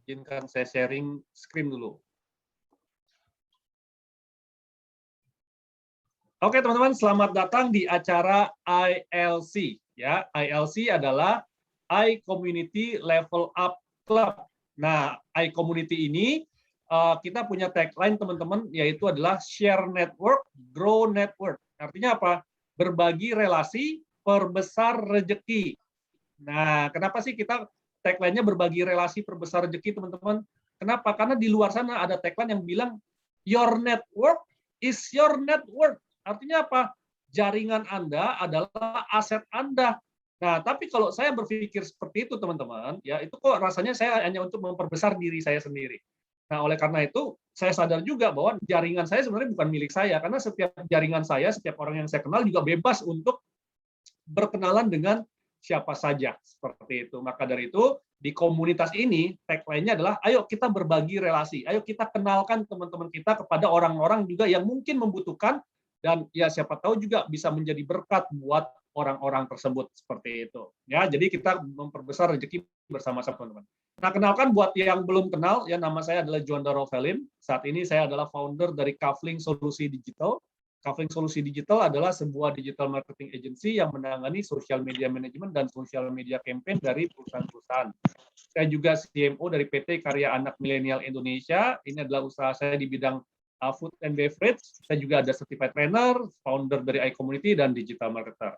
Izinkan saya sharing screen dulu. Oke teman-teman, selamat datang di acara ILC. Ya, ILC adalah iCommunity Level Up Club. Nah, iCommunity ini kita punya tagline teman-teman, yaitu adalah Share Network, Grow Network. Artinya apa? Berbagi relasi, perbesar rezeki. Nah, kenapa sih kita tagline-nya berbagi relasi, perbesar rezeki, teman-teman? Kenapa? Karena di luar sana ada tagline yang bilang, Your network is your network. Artinya apa? Jaringan Anda adalah aset Anda. Nah, tapi kalau saya berpikir seperti itu, teman-teman, ya itu kok rasanya saya hanya untuk memperbesar diri saya sendiri. Nah, oleh karena itu, saya sadar juga bahwa jaringan saya sebenarnya bukan milik saya, karena setiap jaringan saya, setiap orang yang saya kenal juga bebas untuk berkenalan dengan siapa saja, seperti itu. Maka dari itu, di komunitas ini, tagline-nya adalah, ayo kita berbagi relasi, ayo kita kenalkan teman-teman kita kepada orang-orang juga yang mungkin membutuhkan, dan ya siapa tahu juga bisa menjadi berkat buat orang-orang tersebut, seperti itu. Ya, jadi kita memperbesar rezeki bersama-sama, teman-teman. Nah, kenalkan buat yang belum kenal, ya nama saya adalah Juanda Rovelin. Saat ini saya adalah founder dari Kafling Solusi Digital. Kafling Solusi Digital adalah sebuah digital marketing agency yang menangani social media management dan social media campaign dari perusahaan-perusahaan. Saya juga CMO dari PT Karya Anak Milenial Indonesia. Ini adalah usaha saya di bidang food and beverage. Saya juga ada certified trainer, founder dari iCommunity, dan digital marketer.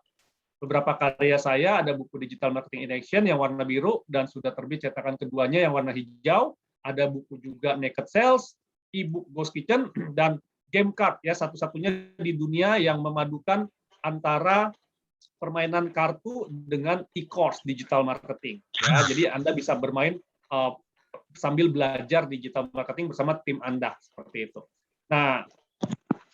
Beberapa karya saya ada buku Digital Marketing in Action yang warna biru dan sudah terbit cetakan keduanya yang warna hijau. Ada buku juga Naked Sales, e-book Ghost Kitchen, dan Game Card, ya satu-satunya di dunia yang memadukan antara permainan kartu dengan e-course digital marketing. Ya, jadi Anda bisa bermain sambil belajar digital marketing bersama tim Anda, seperti itu. Nah,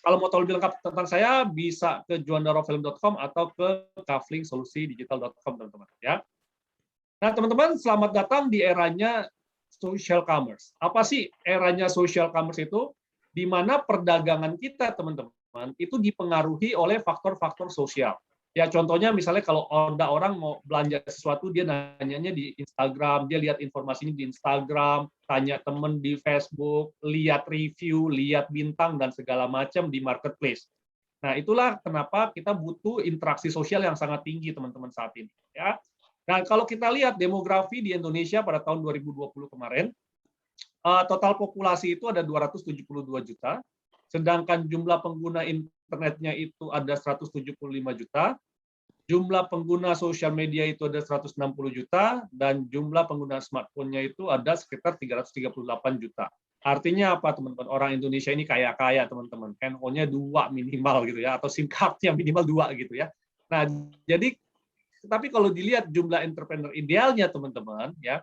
kalau mau tahu lebih lengkap tentang saya, bisa ke juandarovelin.com atau ke kaflingsolusidigital.com, teman-teman. Ya. Nah, teman-teman, selamat datang di eranya social commerce. Apa sih eranya social commerce itu? Di mana perdagangan kita, teman-teman, itu dipengaruhi oleh faktor-faktor sosial. Ya, contohnya misalnya kalau ada orang mau belanja sesuatu, dia nanyanya di Instagram, dia lihat informasinya di Instagram, tanya temen di Facebook, lihat review, lihat bintang, dan segala macam di marketplace. Nah, itulah kenapa kita butuh interaksi sosial yang sangat tinggi, teman-teman, saat ini. Ya. Nah, kalau kita lihat demografi di Indonesia pada tahun 2020 kemarin, total populasi itu ada 272 juta, sedangkan jumlah pengguna internetnya itu ada 175 juta, jumlah pengguna sosial media itu ada 160 juta, dan jumlah pengguna smartphone-nya itu ada sekitar 338 juta. Artinya apa, teman-teman? Orang Indonesia ini kaya-kaya, teman-teman. Handphone-nya 2 minimal gitu ya, atau SIM card-nya minimal 2 gitu ya. Nah, jadi tapi kalau dilihat jumlah entrepreneur idealnya, teman-teman, ya,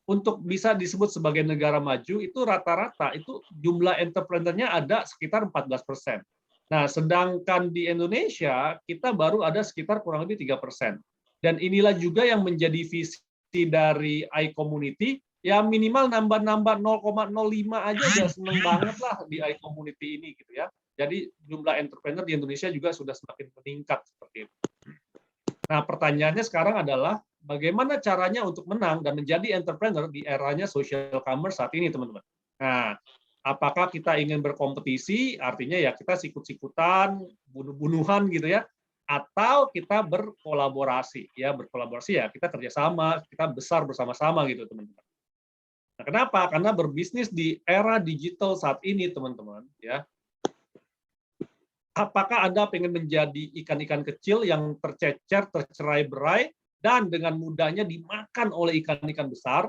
untuk bisa disebut sebagai negara maju itu rata-rata itu jumlah entrepreneur-nya ada sekitar 14%. Nah, sedangkan di Indonesia kita baru ada sekitar kurang lebih 3%. Dan inilah juga yang menjadi visi dari iCommunity, ya minimal nambah-nambah 0,05 aja udah seneng banget lah di iCommunity ini gitu ya. Jadi jumlah entrepreneur di Indonesia juga sudah semakin meningkat seperti itu. Nah, pertanyaannya sekarang adalah bagaimana caranya untuk menang dan menjadi entrepreneur di eranya social commerce saat ini, teman-teman. Nah, apakah kita ingin berkompetisi, artinya ya kita sikut-sikutan, bunuh-bunuhan gitu ya, atau kita berkolaborasi, ya berkolaborasi ya kita kerjasama, kita besar bersama-sama gitu, teman-teman. Nah, kenapa? Karena berbisnis di era digital saat ini, teman-teman, ya. Apakah Anda pengen menjadi ikan-ikan kecil yang tercecer, tercerai-berai, dan dengan mudahnya dimakan oleh ikan-ikan besar,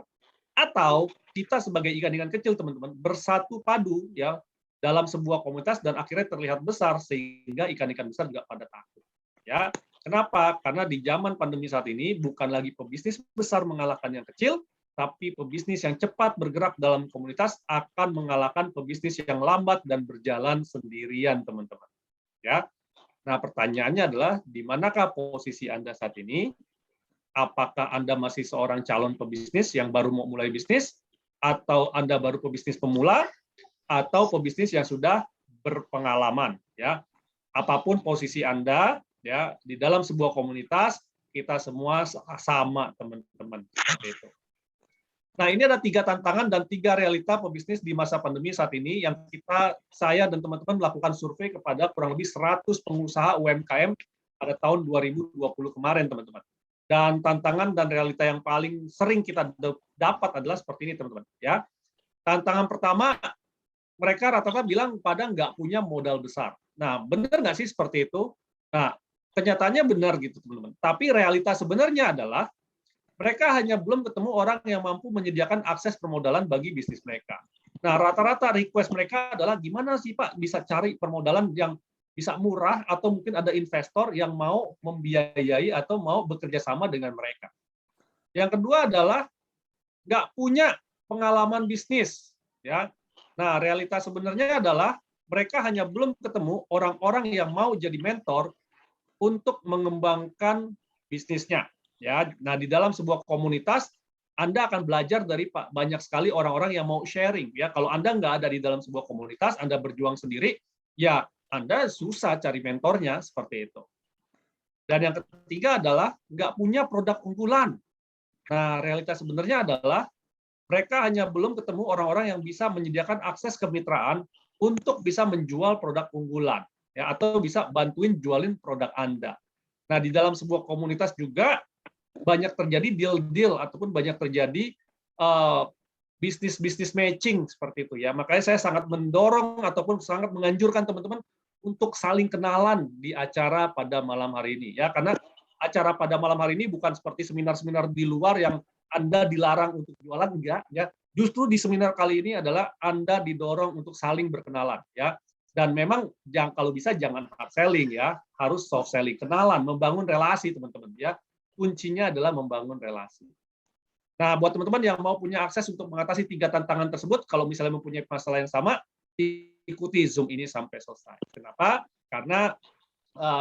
atau kita sebagai ikan-ikan kecil, teman-teman, bersatu padu ya dalam sebuah komunitas dan akhirnya terlihat besar sehingga ikan-ikan besar juga pada takut. Ya, kenapa? Karena di zaman pandemi saat ini bukan lagi pebisnis besar mengalahkan yang kecil, tapi pebisnis yang cepat bergerak dalam komunitas akan mengalahkan pebisnis yang lambat dan berjalan sendirian, teman-teman. Ya. Nah, pertanyaannya adalah di manakah posisi Anda saat ini? Apakah Anda masih seorang calon pebisnis yang baru mau mulai bisnis, atau Anda baru pebisnis pemula, atau pebisnis yang sudah berpengalaman, ya. Apapun posisi Anda, ya, di dalam sebuah komunitas kita semua sama, teman-teman. Seperti itu. Nah, ini ada 3 tantangan dan 3 realita pebisnis di masa pandemi saat ini yang saya dan teman-teman melakukan survei kepada kurang lebih 100 pengusaha UMKM pada tahun 2020 kemarin, teman-teman. Dan tantangan dan realita yang paling sering kita dapat adalah seperti ini, teman-teman. Ya, tantangan pertama, mereka rata-rata bilang pada nggak punya modal besar. Nah, benar nggak sih seperti itu? Nah, kenyataannya benar gitu, teman-teman. Tapi realita sebenarnya adalah mereka hanya belum ketemu orang yang mampu menyediakan akses permodalan bagi bisnis mereka. Nah, rata-rata request mereka adalah gimana sih Pak bisa cari permodalan yang bisa murah atau mungkin ada investor yang mau membiayai atau mau bekerja sama dengan mereka. Yang kedua adalah nggak punya pengalaman bisnis, ya. Nah, realitas sebenarnya adalah mereka hanya belum ketemu orang-orang yang mau jadi mentor untuk mengembangkan bisnisnya. Ya, nah di dalam sebuah komunitas Anda akan belajar dari banyak sekali orang-orang yang mau sharing. Ya, kalau Anda nggak ada di dalam sebuah komunitas, Anda berjuang sendiri, ya Anda susah cari mentornya seperti itu. Dan yang ketiga adalah nggak punya produk unggulan. Nah, realitas sebenarnya adalah mereka hanya belum ketemu orang-orang yang bisa menyediakan akses kemitraan untuk bisa menjual produk unggulan, ya, atau bisa bantuin jualin produk Anda. Nah, di dalam sebuah komunitas juga banyak terjadi deal-deal ataupun banyak terjadi bisnis-bisnis matching seperti itu ya. Makanya saya sangat mendorong ataupun sangat menganjurkan teman-teman untuk saling kenalan di acara pada malam hari ini ya, karena acara pada malam hari ini bukan seperti seminar-seminar di luar yang Anda dilarang untuk jualan, enggak ya. Justru di seminar kali ini adalah Anda didorong untuk saling berkenalan ya. Dan memang kalau bisa jangan hard selling ya, harus soft selling, kenalan, membangun relasi teman-teman ya. Kuncinya adalah membangun relasi. Nah, buat teman-teman yang mau punya akses untuk mengatasi 3 tantangan tersebut, kalau misalnya mempunyai masalah yang sama, ikuti Zoom ini sampai selesai. Kenapa? Karena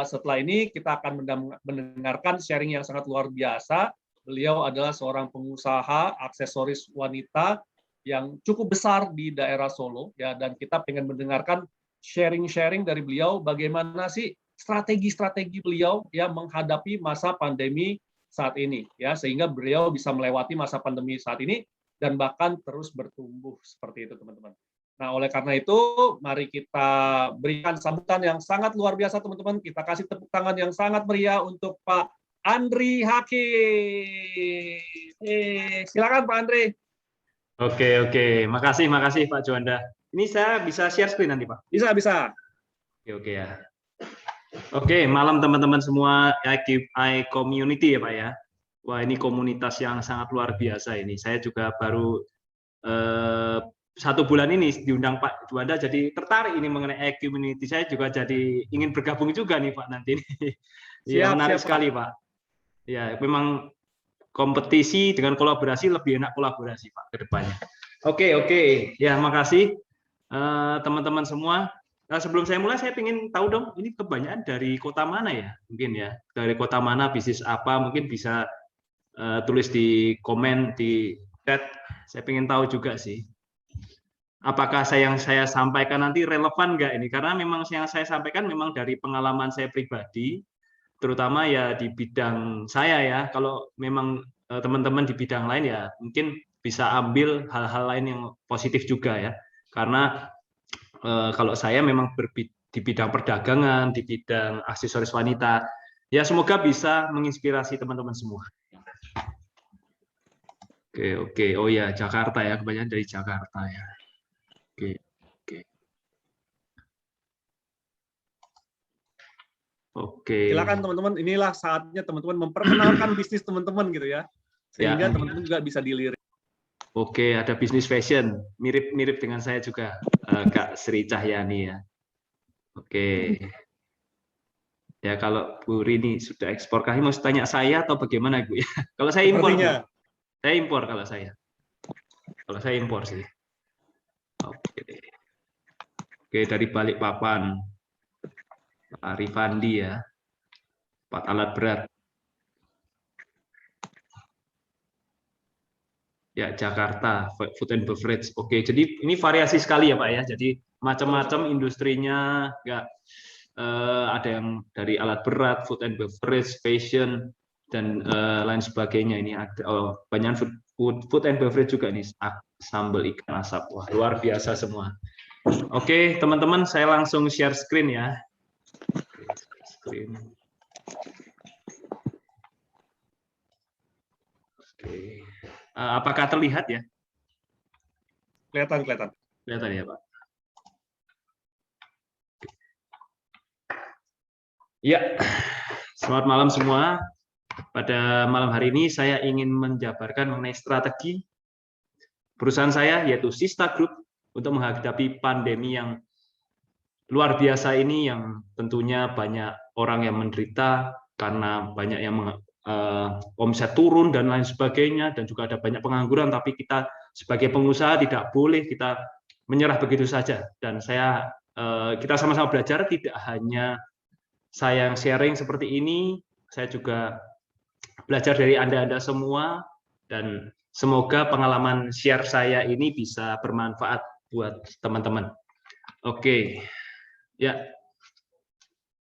setelah ini kita akan mendengarkan sharing yang sangat luar biasa. Beliau adalah seorang pengusaha aksesoris wanita yang cukup besar di daerah Solo, ya, dan kita ingin mendengarkan sharing-sharing dari beliau bagaimana sih strategi-strategi beliau ya menghadapi masa pandemi saat ini ya, sehingga beliau bisa melewati masa pandemi saat ini dan bahkan terus bertumbuh seperti itu teman-teman. Nah, oleh karena itu mari kita berikan sambutan yang sangat luar biasa teman-teman. Kita kasih tepuk tangan yang sangat meriah untuk Pak Andri Hakim. Silakan Pak Andri. Oke. Makasih Pak Juanda. Ini saya bisa share screen nanti Pak? Bisa. Oke ya. Oke, malam teman-teman semua I Community ya Pak ya. Wah, ini komunitas yang sangat luar biasa ini. Saya juga baru 1 bulan ini diundang Pak Juanda, jadi tertarik ini mengenai Community. Saya juga jadi ingin bergabung juga nih Pak nanti. Ya, menarik sekali Pak. Ya, memang kompetisi dengan kolaborasi lebih enak kolaborasi Pak ke depannya. Oke. Ya, makasih teman-teman semua. Nah, sebelum saya mulai, saya ingin tahu dong, ini kebanyakan dari kota mana ya? Mungkin ya, dari kota mana, bisnis apa, mungkin bisa tulis di komen, di chat. Saya ingin tahu juga sih. Apakah yang saya sampaikan nanti relevan nggak ini? Karena memang yang saya sampaikan memang dari pengalaman saya pribadi, terutama ya di bidang saya ya. Kalau memang teman-teman di bidang lain ya, mungkin bisa ambil hal-hal lain yang positif juga ya. Karena kalau saya memang di bidang perdagangan, di bidang aksesoris wanita, ya semoga bisa menginspirasi teman-teman semua. Oke. Oh ya, Jakarta ya, kebanyakan dari Jakarta ya. Oke. Silakan teman-teman, inilah saatnya teman-teman memperkenalkan bisnis teman-teman gitu ya, sehingga teman-teman juga bisa dilirik. Oke, ada bisnis fashion, mirip dengan saya juga, Kak Sri Cahyani ya. Oke. Ya kalau Bu Rini sudah ekspor, kami mau tanya saya atau bagaimana Bu ya? Kalau saya impor, Bu. Saya impor kalau saya. Kalau saya impor sih. Oke, dari Balikpapan, Pak Rifandi ya, 4 alat berat. Ya, Jakarta, food and beverage. Oke, jadi ini variasi sekali ya Pak ya. Jadi macam-macam industrinya, nggak ada yang dari alat berat, food and beverage, fashion, dan lain sebagainya. Ini ada banyak food and beverage juga nih, sambal ikan asap. Wah, luar biasa semua. Oke, teman-teman, saya langsung share screen ya. Screen. Oke. Apakah terlihat ya? Kelihatan, kelihatan. Kelihatan ya, Pak. Ya, selamat malam semua. Pada malam hari ini saya ingin menjabarkan mengenai strategi perusahaan saya, yaitu Sista Group, untuk menghadapi pandemi yang luar biasa ini, yang tentunya banyak orang yang menderita karena banyak yang omset turun dan lain sebagainya, dan juga ada banyak pengangguran, tapi kita sebagai pengusaha tidak boleh kita menyerah begitu saja. Dan kita sama-sama belajar, tidak hanya saya yang sharing seperti ini, saya juga belajar dari Anda semua, dan semoga pengalaman share saya ini bisa bermanfaat buat teman-teman. Oke, ya,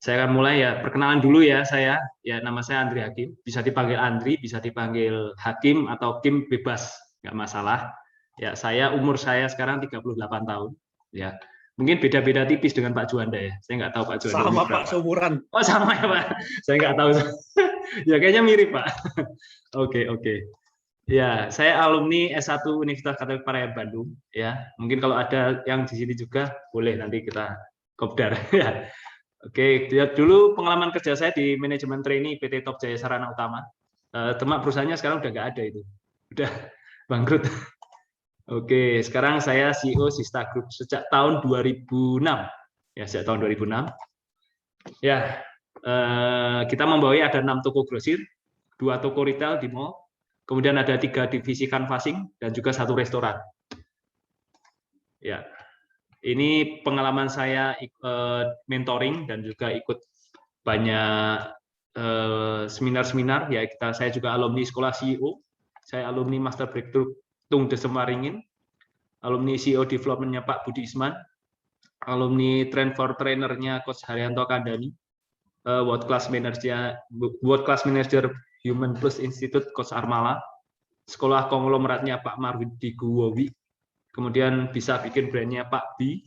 saya akan mulai ya. Perkenalan dulu ya saya. Ya, nama saya Andri Hakim. Bisa dipanggil Andri, bisa dipanggil Hakim atau Kim, bebas, nggak masalah. Ya, umur saya sekarang 38 tahun. Ya, mungkin beda-beda tipis dengan Pak Juanda ya. Saya nggak tahu Pak Juanda. Sama Pak, seumuran. Oh, sama ya Pak. Saya nggak tahu. Ya, kayaknya mirip Pak. Oke. Ya, saya alumni S1 Universitas Katolik Parayan Bandung. Ya, mungkin kalau ada yang di sini juga boleh nanti kita kopdar. Ya. Oke, lihat dulu pengalaman kerja saya di manajemen trainee PT Top Jaya Sarana Utama. Teman perusahaannya sekarang udah nggak ada itu, udah bangkrut. Oke, sekarang saya CEO Sista Group sejak tahun 2006. Ya, sejak tahun 2006. Ya, kita membawahi ada 6 toko grosir, 2 toko retail di mall, kemudian ada 3 divisi canvassing dan juga 1 restoran. Ya, ini pengalaman saya mentoring dan juga ikut banyak seminar-seminar. Ya, saya juga alumni sekolah CEO. Saya alumni Master Breakthrough Tung Desem Waringin, alumni CEO Development-nya Pak Budi Isman, alumni Train for Trainer-nya Coach Haryanto Kandani, World Class Manager Human Plus Institute Coach Armala, sekolah konglomeratnya Pak Marwidi Guwowi, kemudian bisa bikin brandnya Pak B,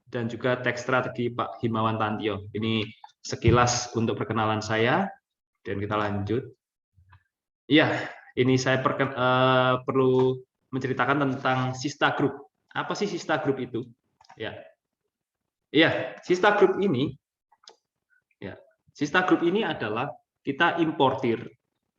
dan juga teks strategi Pak Himawan Tantio. Ini sekilas untuk perkenalan saya, dan kita lanjut. Iya, ini saya perlu menceritakan tentang Sista Group. Apa sih Sista Group itu? Ya, Sista Group ini, Sista Group ini adalah kita importir,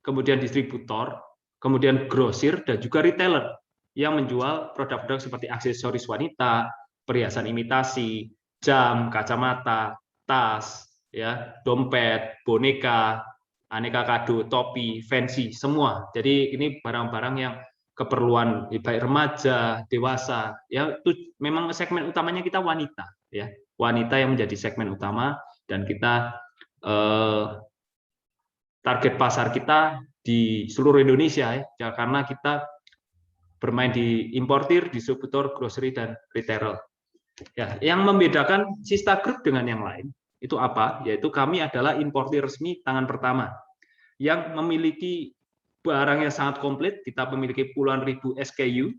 kemudian distributor, kemudian grosir, dan juga retailer yang menjual produk-produk seperti aksesoris wanita, perhiasan imitasi, jam, kacamata, tas, ya, dompet, boneka, aneka kado, topi, fancy, semua. Jadi ini barang-barang yang keperluan baik remaja, dewasa, ya, itu memang segmen utamanya kita wanita, ya, wanita yang menjadi segmen utama, dan kita target pasar kita di seluruh Indonesia, ya, karena kita bermain di importir, distributor, grocery, dan retailer. Ya, yang membedakan Sista Group dengan yang lain itu apa? Yaitu kami adalah importir resmi tangan pertama yang memiliki barang yang sangat komplit. Kita memiliki puluhan ribu SKU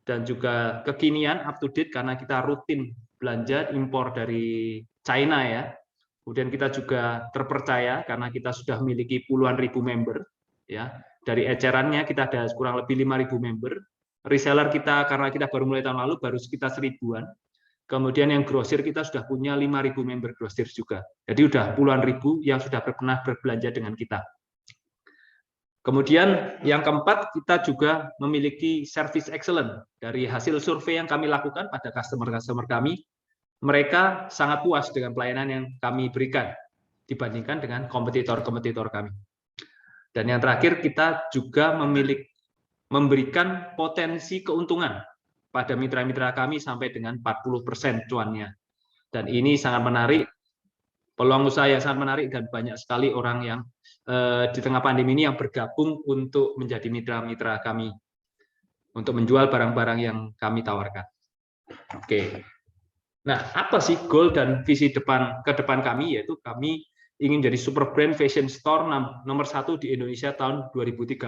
dan juga kekinian, up to date, karena kita rutin belanja impor dari China, ya. Kemudian kita juga terpercaya karena kita sudah memiliki puluhan ribu member, ya. Dari ecerannya kita ada kurang lebih 5.000 member. Reseller kita, karena kita baru mulai tahun lalu, baru sekitar 1000-an. Kemudian yang grosir kita sudah punya 5.000 member grosir juga. Jadi udah puluhan ribu yang sudah pernah berbelanja dengan kita. Kemudian yang keempat, kita juga memiliki service excellent. Dari hasil survei yang kami lakukan pada customer-customer kami, mereka sangat puas dengan pelayanan yang kami berikan dibandingkan dengan kompetitor-kompetitor kami. Dan yang terakhir, kita juga memberikan potensi keuntungan pada mitra-mitra kami sampai dengan 40% cuannya. Dan ini sangat menarik, peluang usaha yang sangat menarik, dan banyak sekali orang yang di tengah pandemi ini yang bergabung untuk menjadi mitra-mitra kami untuk menjual barang-barang yang kami tawarkan. Oke. Nah, apa sih goal dan visi ke depan kami? Yaitu kami ingin jadi super brand fashion store nomor 1 di Indonesia tahun 2030.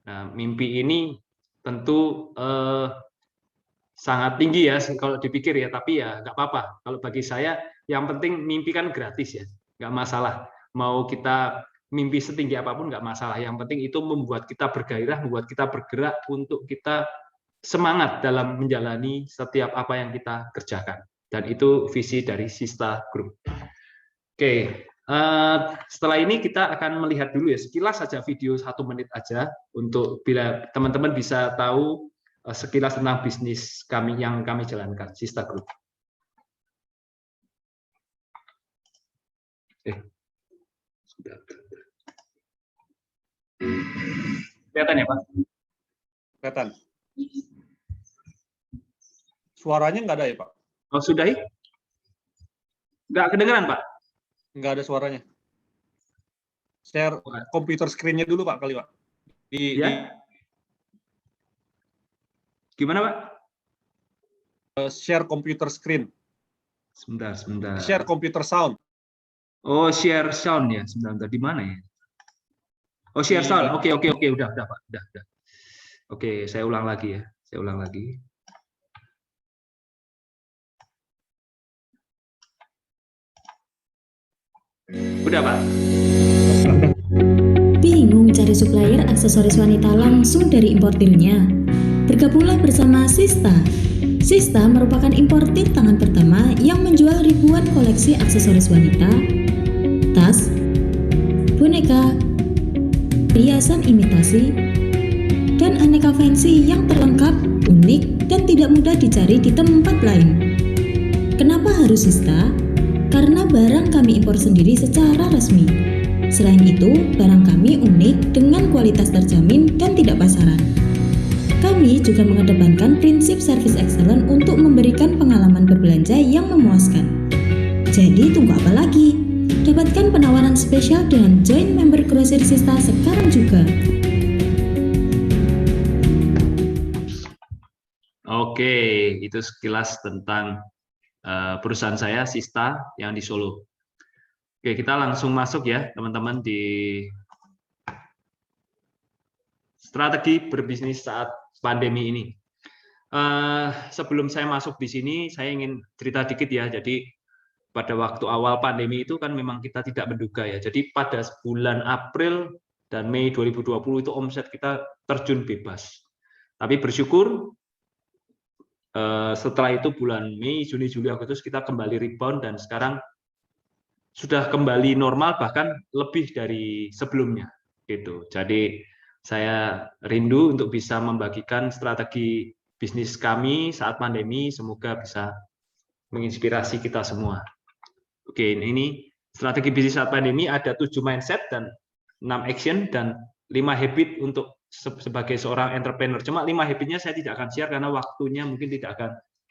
Nah, mimpi ini tentu sangat tinggi ya kalau dipikir ya, tapi ya nggak apa-apa. Kalau bagi saya yang penting mimpi kan gratis ya, nggak masalah. Mau kita mimpi setinggi apapun nggak masalah. Yang penting itu membuat kita bergairah, membuat kita bergerak untuk kita semangat dalam menjalani setiap apa yang kita kerjakan. Dan itu visi dari Sista Group. Oke, setelah ini kita akan melihat dulu ya sekilas saja video 1 menit aja untuk bila teman-teman bisa tahu sekilas tentang bisnis kami yang kami jalankan, Sista Group. Kelihatan ya Pak? Kelihatan. Suaranya nggak ada ya Pak? Oh sudah ya? Nggak kedengeran Pak? Nggak ada suaranya. Share komputer screen-nya dulu Pak kali Pak. Ya? Gimana Pak? Share computer screen. Sebentar. Share computer sound. Oh, share sound ya. Sebentar, di mana ya? Oh, share sound. Oke, udah Pak, udah. Oke, saya ulang lagi ya. Udah Pak. Bingung cari supplier aksesoris wanita langsung dari importirnya? Bergabunglah bersama Sista. Sista merupakan importir tangan pertama yang menjual ribuan koleksi aksesoris wanita, tas, boneka, perhiasan imitasi, dan aneka fancy yang terlengkap, unik, dan tidak mudah dicari di tempat lain. Kenapa harus Sista? Karena barang kami impor sendiri secara resmi. Selain itu, barang kami unik dengan kualitas terjamin dan tidak pasaran. Kami juga mengedepankan prinsip service excellent untuk memberikan pengalaman berbelanja yang memuaskan. Jadi tunggu apa lagi? Dapatkan penawaran spesial dengan join member Grocery Sista sekarang juga. Oke, itu sekilas tentang perusahaan saya Sista yang di Solo. Oke, kita langsung masuk ya teman-teman di strategi berbisnis saat pandemi ini. Sebelum saya masuk di sini, saya ingin cerita dikit ya. Jadi pada waktu awal pandemi itu kan memang kita tidak menduga ya. Jadi pada bulan April dan Mei 2020 itu omset kita terjun bebas. Tapi bersyukur setelah itu bulan Mei, Juni, Juli, Agustus kita kembali rebound dan sekarang sudah kembali normal bahkan lebih dari sebelumnya gitu. Jadi saya rindu untuk bisa membagikan strategi bisnis kami saat pandemi, semoga bisa menginspirasi kita semua. Oke, ini strategi bisnis saat pandemi ada 7 mindset dan 6 action dan 5 habit untuk sebagai seorang entrepreneur. Cuma 5 habitnya saya tidak akan share karena waktunya mungkin tidak akan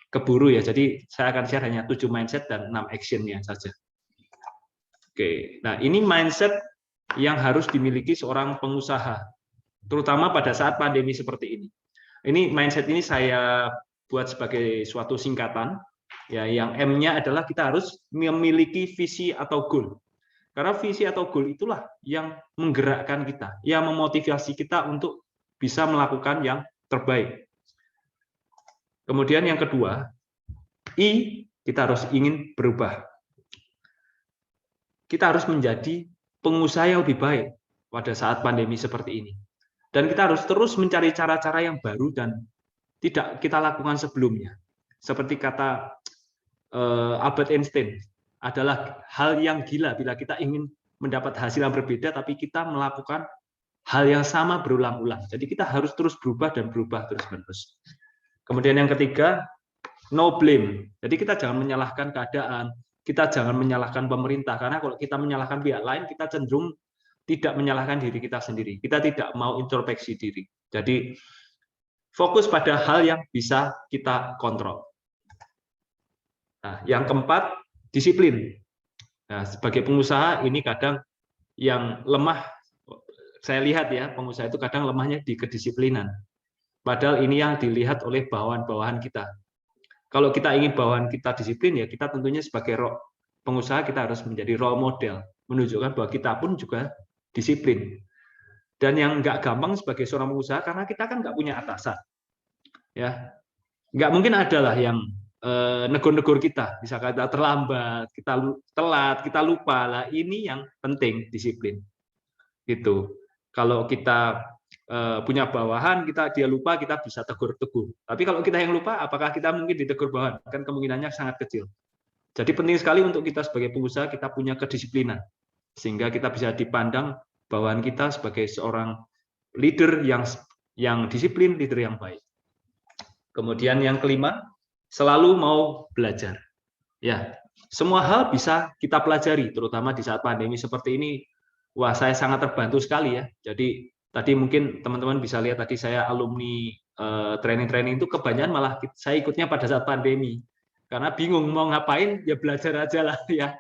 keburu ya. Jadi saya akan share hanya 7 mindset dan 6 actionnya saja. Oke, nah ini mindset yang harus dimiliki seorang pengusaha, terutama pada saat pandemi seperti ini. Ini mindset ini saya buat sebagai suatu singkatan, ya yang M-nya adalah kita harus memiliki visi atau goal. Karena visi atau goal itulah yang menggerakkan kita, yang memotivasi kita untuk bisa melakukan yang terbaik. Kemudian yang kedua, I, kita harus ingin berubah. Kita harus menjadi pengusaha yang lebih baik pada saat pandemi seperti ini. Dan kita harus terus mencari cara-cara yang baru dan tidak kita lakukan sebelumnya. Seperti kata Albert Einstein, adalah hal yang gila bila kita ingin mendapat hasil yang berbeda, tapi kita melakukan hal yang sama berulang-ulang. Jadi kita harus terus berubah dan berubah terus-menerus. Kemudian yang ketiga, no blame. Jadi kita jangan menyalahkan keadaan, kita jangan menyalahkan pemerintah, karena kalau kita menyalahkan pihak lain, kita cenderung tidak menyalahkan diri kita sendiri. Kita tidak mau introspeksi diri. Jadi fokus pada hal yang bisa kita kontrol. Nah, yang keempat, disiplin. Nah, sebagai pengusaha ini kadang yang lemah, saya lihat ya, pengusaha itu kadang lemahnya di kedisiplinan. Padahal ini yang dilihat oleh bawahan-bawahan kita. Kalau kita ingin bawahan kita disiplin, ya kita tentunya sebagai pengusaha kita harus menjadi role model, menunjukkan bahwa kita pun juga disiplin. Dan yang nggak gampang sebagai seorang pengusaha karena kita kan nggak punya atasan, ya nggak mungkin adalah yang negur-negur kita, bisa kita terlambat, kita telat, kita lupa lah. Ini yang penting disiplin, gitu. Kalau kita punya bawahan, dia lupa, kita bisa tegur-tegur. Tapi kalau kita yang lupa, apakah kita mungkin ditegur bawahan? Kan kemungkinannya sangat kecil. Jadi penting sekali untuk kita sebagai pengusaha kita punya kedisiplinan, sehingga kita bisa dipandang bawahan kita sebagai seorang leader yang disiplin, leader yang baik. Kemudian yang kelima, selalu mau belajar. Ya, semua hal bisa kita pelajari, terutama di saat pandemi seperti ini. Wah, saya sangat terbantu sekali ya. Jadi tadi mungkin teman-teman bisa lihat tadi saya alumni training-training itu kebanyakan malah saya ikutnya pada saat pandemi. Karena bingung mau ngapain, ya belajar aja lah ya.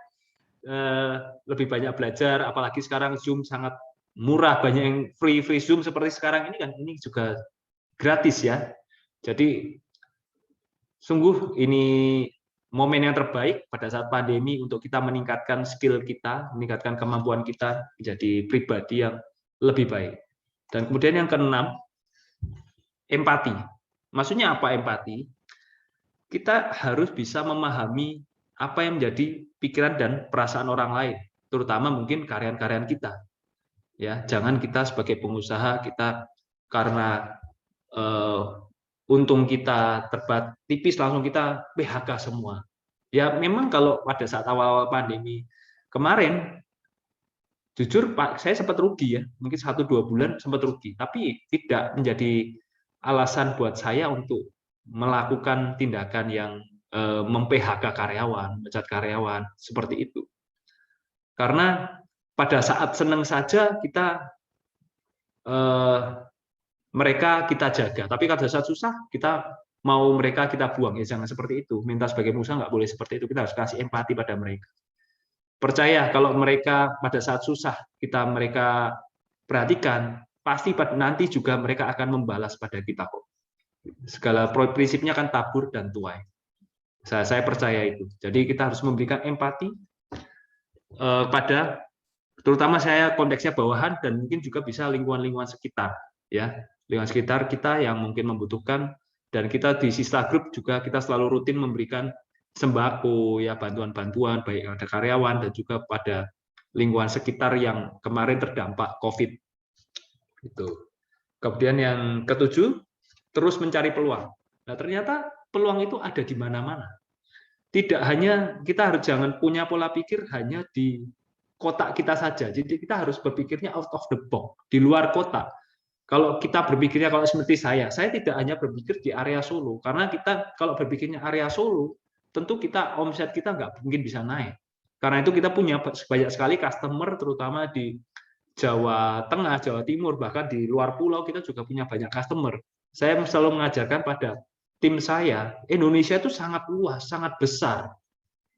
Lebih banyak belajar, apalagi sekarang Zoom sangat murah, banyak yang free Zoom seperti sekarang ini kan, ini juga gratis ya. Jadi sungguh ini momen yang terbaik pada saat pandemi untuk kita meningkatkan skill kita, meningkatkan kemampuan kita menjadi pribadi yang lebih baik. Dan kemudian yang keenam, empati. Maksudnya apa empati? Kita harus bisa memahami apa yang menjadi pikiran dan perasaan orang lain, terutama mungkin karyawan-karyawan kita. Ya, jangan kita sebagai pengusaha kita karena untung kita terbat tipis langsung kita PHK semua. Ya memang kalau pada saat awal-awal pandemi kemarin, jujur Pak, saya sempat rugi ya, mungkin 1-2 bulan sempat rugi, tapi tidak menjadi alasan buat saya untuk melakukan tindakan yang mem-PHK karyawan, mecat karyawan, seperti itu. Karena pada saat senang saja mereka kita jaga, tapi pada saat susah kita mau mereka kita buang, ya jangan seperti itu. Minta sebagai pengusaha nggak boleh seperti itu, kita harus kasih empati pada mereka. Percaya kalau mereka pada saat susah mereka perhatikan, pasti nanti juga mereka akan membalas pada kita kok. Segala prinsipnya kan tabur dan tuai. Saya percaya itu. Jadi kita harus memberikan empati pada, terutama saya konteksnya bawahan dan mungkin juga bisa lingkungan-lingkungan sekitar, ya lingkungan sekitar kita yang mungkin membutuhkan. Dan kita di Sista Group juga kita selalu rutin memberikan sembako, ya bantuan-bantuan baik ada karyawan dan juga pada lingkungan sekitar yang kemarin terdampak COVID. Itu. Kemudian yang ketujuh, terus mencari peluang. Nah, ternyata peluang itu ada di mana-mana. Tidak hanya kita jangan punya pola pikir hanya di kotak kita saja. Jadi kita harus berpikirnya out of the box, di luar kotak. Kalau kita berpikirnya kalau seperti saya tidak hanya berpikir di area Solo, karena kita kalau berpikirnya area Solo, tentu kita omset kita nggak mungkin bisa naik. Karena itu kita punya banyak sekali customer, terutama di Jawa Tengah, Jawa Timur, bahkan di luar pulau kita juga punya banyak customer. Saya selalu mengajarkan pada tim saya, Indonesia itu sangat luas, sangat besar.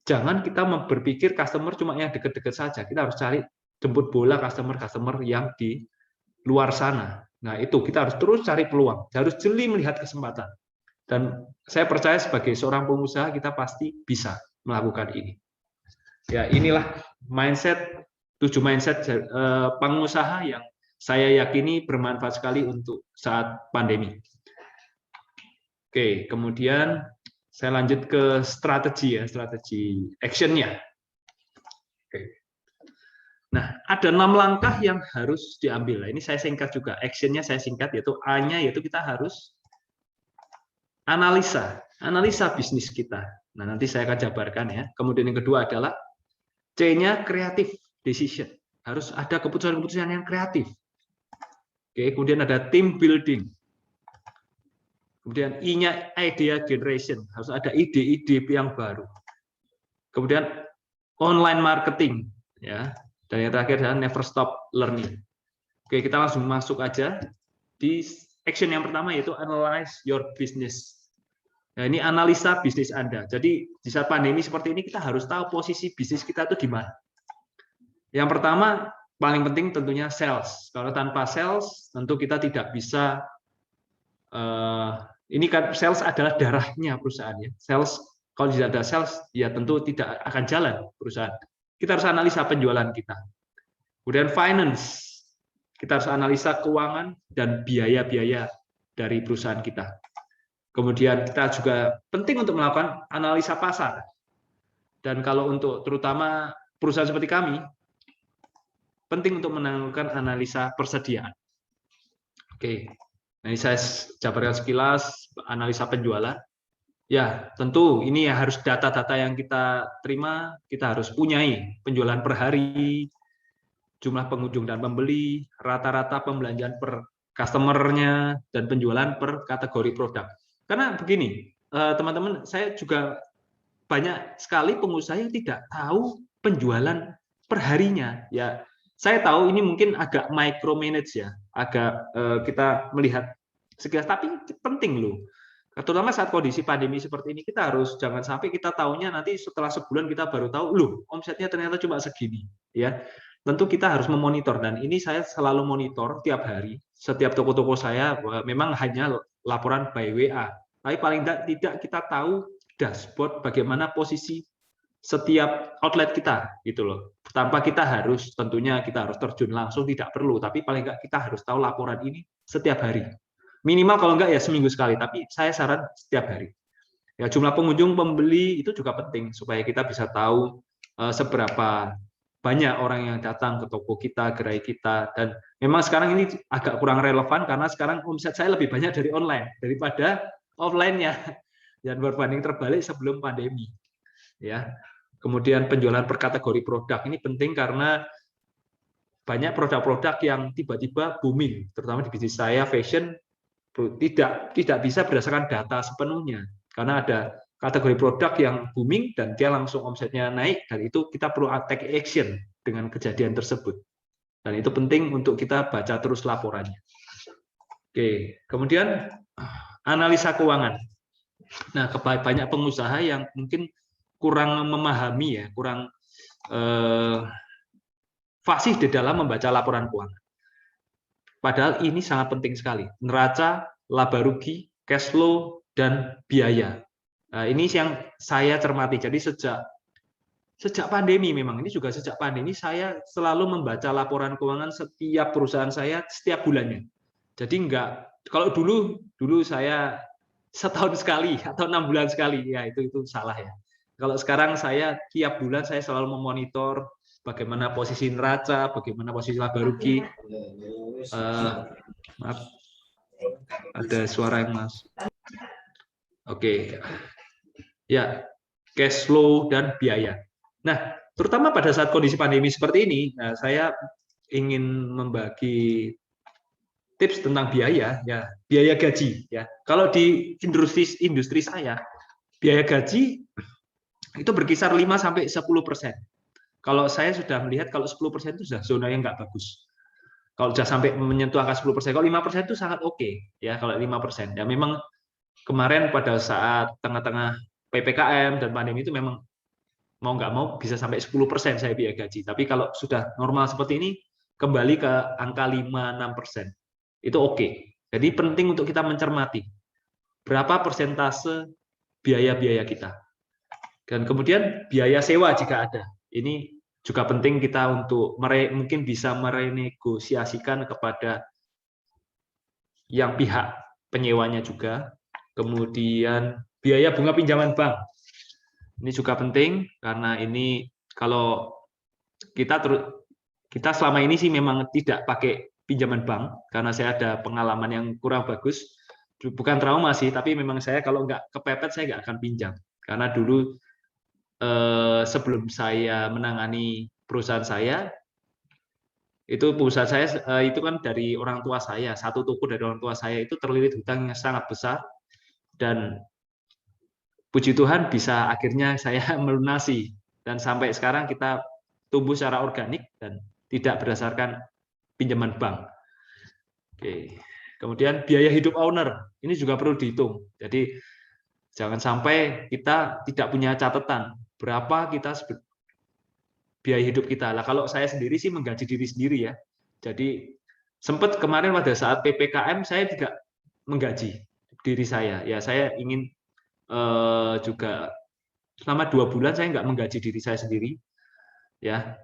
Jangan kita berpikir customer cuma yang dekat-dekat saja. Kita harus cari jemput bola customer-customer yang di luar sana. Nah, itu kita harus terus cari peluang, harus jeli melihat kesempatan. Dan saya percaya sebagai seorang pengusaha kita pasti bisa melakukan ini. Ya, inilah mindset 7 mindset pengusaha yang saya yakini bermanfaat sekali untuk saat pandemi. Oke, kemudian saya lanjut ke strategi ya, strategi action-nya. Oke. Nah, ada 6 langkah yang harus diambil. Nah, ini saya singkat juga. Action-nya saya singkat, yaitu A-nya, yaitu kita harus analisa bisnis kita. Nah, nanti saya akan jabarkan ya. Kemudian yang kedua adalah C-nya creative decision. Harus ada keputusan-keputusan yang kreatif. Oke, kemudian ada team building. Kemudian I-nya idea generation. Harus ada ide-ide yang baru. Kemudian online marketing, ya. Dan yang terakhir adalah never stop learning. Oke, kita langsung masuk aja di action yang pertama, yaitu analyze your business. Nah, ini analisa bisnis Anda. Jadi di saat pandemi seperti ini kita harus tahu posisi bisnis kita itu di mana. Yang pertama, paling penting tentunya sales. Kalau tanpa sales, tentu kita tidak bisa. Ini kan sales adalah darahnya perusahaan ya. Sales, kalau tidak ada sales, ya tentu tidak akan jalan perusahaan. Kita harus analisa penjualan kita. Kemudian finance. kita harus analisa keuangan dan biaya-biaya dari perusahaan kita. Kemudian kita juga penting untuk melakukan analisa pasar. Dan kalau untuk terutama perusahaan seperti kami, penting untuk melakukan analisa persediaan. Oke, ini saya jabarkan sekilas analisa penjualan. Ya, tentu ini ya harus data-data yang kita terima, kita harus punyai penjualan per hari, jumlah pengunjung dan pembeli, rata-rata pembelanjaan per customer-nya, dan penjualan per kategori produk. Karena begini, teman-teman, saya juga banyak sekali pengusaha yang tidak tahu penjualan per harinya. Ya, saya tahu ini mungkin agak micromanage ya, agak kita melihat sekilas, tapi penting loh. Terutama saat kondisi pandemi seperti ini, kita harus jangan sampai kita tahunya nanti setelah sebulan kita baru tahu, loh omsetnya ternyata cuma segini. Ya, tentu kita harus memonitor, dan ini saya selalu monitor tiap hari. Setiap toko-toko saya memang hanya laporan by WA, tapi paling tidak kita tahu dashboard bagaimana posisi setiap outlet kita, gitu loh. Tanpa kita harus, tentunya kita harus terjun langsung, tidak perlu, tapi paling nggak kita harus tahu laporan ini setiap hari. Minimal kalau enggak ya seminggu sekali, tapi saya saran setiap hari. Ya, jumlah pengunjung, pembeli itu juga penting supaya kita bisa tahu seberapa banyak orang yang datang ke toko kita, gerai kita. Dan memang sekarang ini agak kurang relevan karena sekarang omset saya lebih banyak dari online daripada offline-nya. Dan berbanding terbalik sebelum pandemi. Ya. Kemudian penjualan per kategori produk ini penting karena banyak produk-produk yang tiba-tiba booming, terutama di bisnis saya fashion. Tidak bisa berdasarkan data sepenuhnya, karena ada kategori produk yang booming dan dia langsung omsetnya naik, dan itu kita perlu take action dengan kejadian tersebut, dan itu penting untuk kita baca terus laporannya. Oke, kemudian analisa keuangan. Nah, banyak pengusaha yang mungkin kurang memahami ya, kurang fasih di dalam membaca laporan keuangan. Padahal ini sangat penting sekali. Neraca, laba rugi, cash flow, dan biaya. Nah, ini yang saya cermati. Jadi sejak pandemi, memang ini juga sejak pandemi saya selalu membaca laporan keuangan setiap perusahaan saya setiap bulannya. Jadi kalau dulu saya setahun sekali atau 6 bulan sekali, ya itu salah ya. Kalau sekarang saya tiap bulan saya selalu memonitor bagaimana posisi neraca, bagaimana posisi laba rugi. Maaf, ada suara yang masuk. Oke, ya, cash flow dan biaya. Nah, terutama pada saat kondisi pandemi seperti ini, saya ingin membagi tips tentang biaya, ya, biaya gaji. Ya, kalau di industri saya, biaya gaji itu berkisar 5-10%. Kalau saya sudah melihat kalau 10% itu sudah zona yang nggak bagus. Kalau sudah sampai menyentuh angka 10%, kalau 5% itu sangat oke, ya. Kalau 5%, ya memang kemarin pada saat tengah-tengah PPKM dan pandemi itu memang mau nggak mau bisa sampai 10% saya biaya gaji. Tapi kalau sudah normal seperti ini, kembali ke angka 5-6%, itu oke. Jadi penting untuk kita mencermati berapa persentase biaya-biaya kita. Dan kemudian biaya sewa jika ada. Ini juga penting kita untuk mungkin bisa merenegosiasikan kepada yang pihak penyewanya juga. Kemudian biaya bunga pinjaman bank. Ini juga penting karena ini kalau kita selama ini sih memang tidak pakai pinjaman bank karena saya ada pengalaman yang kurang bagus. Bukan trauma sih, tapi memang saya kalau nggak kepepet saya nggak akan pinjam. Karena dulu sebelum saya menangani perusahaan saya, itu perusahaan saya itu kan dari orang tua saya, satu toko dari orang tua saya itu terlilit hutang yang sangat besar, dan puji Tuhan bisa akhirnya saya melunasi, dan sampai sekarang kita tumbuh secara organik dan tidak berdasarkan pinjaman bank. Oke. Kemudian biaya hidup owner ini juga perlu dihitung. Jadi jangan sampai kita tidak punya catatan berapa kita biaya hidup kita. Lah kalau saya sendiri sih menggaji diri sendiri ya. Jadi sempat kemarin pada saat PPKM saya tidak menggaji diri saya. Ya saya ingin juga selama 2 bulan saya nggak menggaji diri saya sendiri. Ya.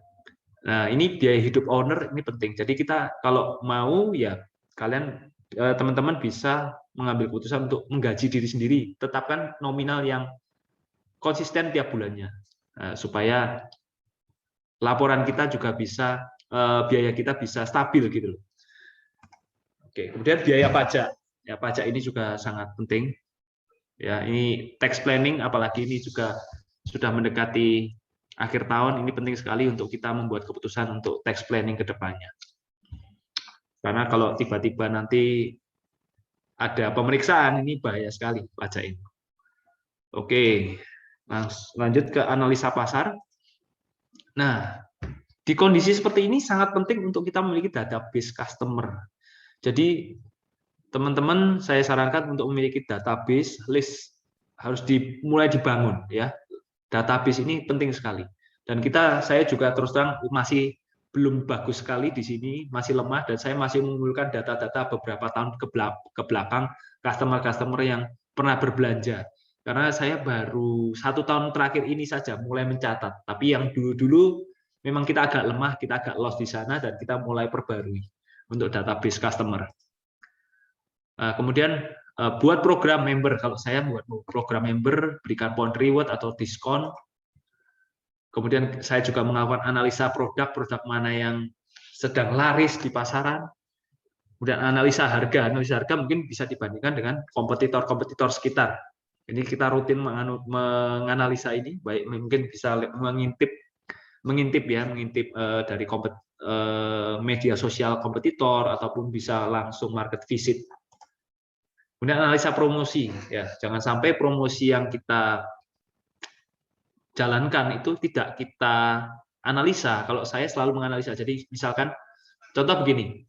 Nah, ini biaya hidup owner ini penting. Jadi kita kalau mau ya kalian teman-teman bisa mengambil keputusan untuk menggaji diri sendiri, tetapkan nominal yang konsisten tiap bulannya, supaya laporan kita juga bisa biaya kita bisa stabil gitu loh. Oke, kemudian biaya pajak. Ya, pajak ini juga sangat penting. Ya, ini tax planning apalagi ini juga sudah mendekati akhir tahun, ini penting sekali untuk kita membuat keputusan untuk tax planning ke depannya. Karena kalau tiba-tiba nanti ada pemeriksaan, ini bahaya sekali pajak ini. Oke, lanjut ke analisa pasar. Nah, di kondisi seperti ini sangat penting untuk kita memiliki database customer. Jadi, teman-teman saya sarankan untuk memiliki database list harus dimulai dibangun ya. Database ini penting sekali. Dan saya juga terus terang masih belum bagus sekali di sini, masih lemah, dan saya masih mengumpulkan data-data beberapa tahun ke belakang customer-customer yang pernah berbelanja. Karena saya baru 1 tahun terakhir ini saja mulai mencatat. Tapi yang dulu-dulu memang kita agak lemah, kita agak lost di sana, dan kita mulai perbarui untuk database customer. Kemudian buat program member. Kalau saya buat program member, berikan point reward atau diskon. Kemudian saya juga melakukan analisa produk mana yang sedang laris di pasaran. Kemudian analisa harga mungkin bisa dibandingkan dengan kompetitor-kompetitor sekitar. Ini kita rutin menganalisa ini, baik mungkin bisa mengintip dari media sosial kompetitor ataupun bisa langsung market visit. Kemudian analisa promosi, ya jangan sampai promosi yang kita jalankan itu tidak kita analisa. Kalau saya selalu menganalisa. Jadi misalkan contoh begini,